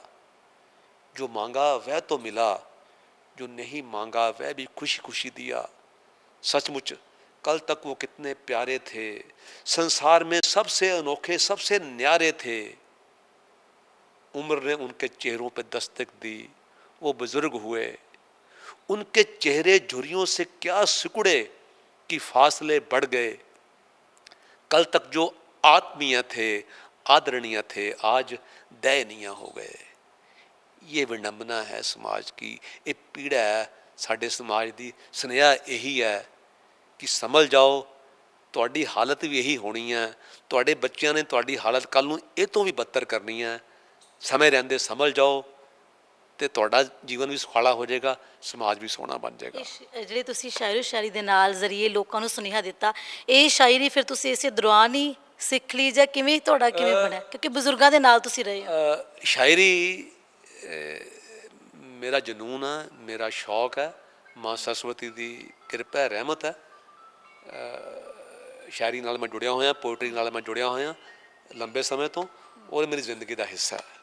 जो मांगा वह तो मिला, जो नहीं मांगा वह भी खुशी खुशी दिया। सचमुच कल तक वो कितने प्यारे थे, संसार में सबसे अनोखे, सबसे न्यारे थे। उम्र ने उनके चेहरों पे दस्तक दी, वो बुजुर्ग हुए। उनके चेहरे झुर्रियों से क्या सिकुड़े कि फासले बढ़ गए। कल तक जो आत्मीय थे, आदरणीय थे, आज दयनीय हो गए। ये विडंबना है समाज की, ये पीड़ा है साडे समाज की। सुनेहा यही है कि समझ जाओ, ਤੁਹਾਡੀ हालत भी यही होनी है। ਤੁਹਾਡੇ ਬੱਚਿਆਂ ने ਤੁਹਾਡੀ हालत कल ਨੂੰ ਇਹ ਤੋਂ ਵੀ ਬੱਤਰ ਕਰਨੀ ਹੈ। समय ਰਹਿੰਦੇ ਸਮਝ ਜਾਓ ਤੇ ਤੁਹਾਡਾ ਜੀਵਨ ਵੀ ਸੁਖਾਲਾ ਹੋ ਜਾਏਗਾ, ਸਮਾਜ ਵੀ ਸੋਹਣਾ ਬਣ ਜਾਏਗਾ। ਜਿਹੜੇ ਤੁਸੀਂ ਸ਼ਾਇਰੋ ਸ਼ਾਇਰੀ ਦੇ ਨਾਲ ਜ਼ਰੀਏ ਲੋਕਾਂ ਨੂੰ ਸੁਨੇਹਾ ਦਿੱਤਾ, ਇਹ ਸ਼ਾਇਰੀ ਫਿਰ ਤੁਸੀਂ ਇਸੇ ਦੌਰਾਨ ਹੀ ਸਿੱਖ ਲਈ ਜਾਂ ਕਿਵੇਂ ਤੁਹਾਡਾ ਕਿਵੇਂ ਬਣਿਆ, ਕਿਉਂਕਿ ਬਜ਼ੁਰਗਾਂ ਦੇ ਨਾਲ ਤੁਸੀਂ ਰਹੇ ਹੋ? शायरी मेरा जनून है, मेरा शौक है। माँ सरस्वती की किरपा है, रहमत है। शायरी नाल मैं जुड़िया होया, पोइट्री नाल मैं जुड़िया होया लंबे समय तो, और मेरी जिंदगी का हिस्सा है।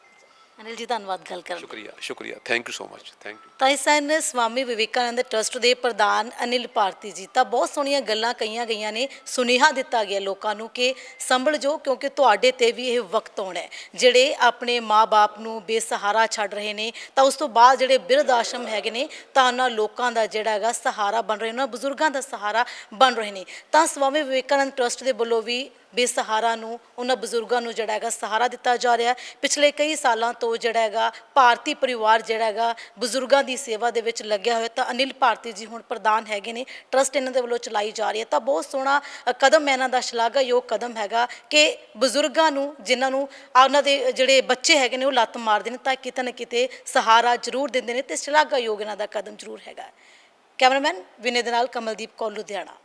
ਅਨਿਲ ਜੀ ਧੰਨਵਾਦ ਗੱਲ ਕਰਨ ਲਈ। शुक्रिया शुक्रिया, thank you so much, thank you. ਤਾਂ ਇਸ ਸਨ ਸਵਾਮੀ ਵਿਵੇਕਾਨੰਦ ਟਰਸਟ ਦੇ ਪ੍ਰਧਾਨ ਅਨਿਲ ਭਾਰਤੀ ਜੀ। ਤਾਂ ਬਹੁਤ ਸੋਹਣੀਆਂ ਗੱਲਾਂ ਕਹੀਆਂ ਗਈਆਂ ਨੇ, ਸੁਨੇਹਾ ਦਿੱਤਾ ਗਿਆ ਲੋਕਾਂ ਨੂੰ ਕਿ ਸੰਭਲ ਜੋ, ਕਿਉਂਕਿ ਤੁਹਾਡੇ ਤੇ ਵੀ ਇਹ ਵਕਤ ਆਉਣਾ ਹੈ। ਜਿਹੜੇ ਆਪਣੇ ਮਾਂ-ਬਾਪ ਨੂੰ ਬੇਸਹਾਰਾ ਛੱਡ ਰਹੇ ਨੇ, ਤਾਂ ਉਸ ਤੋਂ ਬਾਅਦ ਜਿਹੜੇ ਬਿਰਧ ਆਸ਼ਰਮ ਹੈਗੇ ਨੇ, ਤਾਂ ਉਹਨਾਂ ਲੋਕਾਂ ਦਾ ਜਿਹੜਾ ਹੈਗਾ ਸਹਾਰਾ ਬਣ ਰਹੇ ਨੇ, ਉਹਨਾਂ ਬਜ਼ੁਰਗਾਂ ਦਾ ਸਹਾਰਾ ਬਣ ਰਹੇ ਨੇ। ਤਾਂ ਸਵਾਮੀ ਵਿਵੇਕਾਨੰਦ ਟਰਸਟ ਦੇ ਵੱਲੋਂ ਵੀ ਬੇਸਹਾਰਾ ਨੂੰ, ਉਹਨਾਂ ਬਜ਼ੁਰਗਾਂ ਨੂੰ ਜਿਹੜਾ ਹੈਗਾ ਸਹਾਰਾ ਦਿੱਤਾ ਜਾ ਰਿਹਾ। ਪਿਛਲੇ ਕਈ ਸਾਲਾਂ ਤੋਂ ਜਿਹੜਾ ਹੈਗਾ ਭਾਰਤੀ ਪਰਿਵਾਰ ਜਿਹੜਾ ਹੈਗਾ ਬਜ਼ੁਰਗਾਂ ਦੀ ਸੇਵਾ ਦੇ ਵਿੱਚ ਲੱਗਿਆ ਹੋਇਆ। ਤਾਂ ਅਨਿਲ ਭਾਰਤੀ ਜੀ ਹੁਣ ਪ੍ਰਧਾਨ ਹੈਗੇ ਨੇ, ਟਰਸਟ ਇਹਨਾਂ ਦੇ ਵੱਲੋਂ ਚਲਾਈ ਜਾ ਰਹੀ ਹੈ। ਤਾਂ ਬਹੁਤ ਸੋਹਣਾ ਕਦਮ ਹੈ ਇਹਨਾਂ ਦਾ, ਸ਼ਲਾਘਾਯੋਗ ਕਦਮ ਹੈਗਾ ਕਿ ਬਜ਼ੁਰਗਾਂ ਨੂੰ, ਜਿਨ੍ਹਾਂ ਨੂੰ ਉਹਨਾਂ ਦੇ ਜਿਹੜੇ ਬੱਚੇ ਹੈਗੇ ਨੇ ਉਹ ਲੱਤ ਮਾਰਦੇ ਨੇ, ਤਾਂ ਕਿਤੇ ਨਾ ਕਿਤੇ ਸਹਾਰਾ ਜ਼ਰੂਰ ਦਿੰਦੇ ਨੇ, ਤੇ ਸ਼ਲਾਘਾਯੋਗ ਇਹਨਾਂ ਦਾ ਕਦਮ ਜ਼ਰੂਰ ਹੈਗਾ। ਕੈਮਰਾਮੈਨ ਵਿਨੇ ਦੇ ਨਾਲ ਕਮਲਦੀਪ ਕੌਰ, ਲੁਧਿਆਣਾ।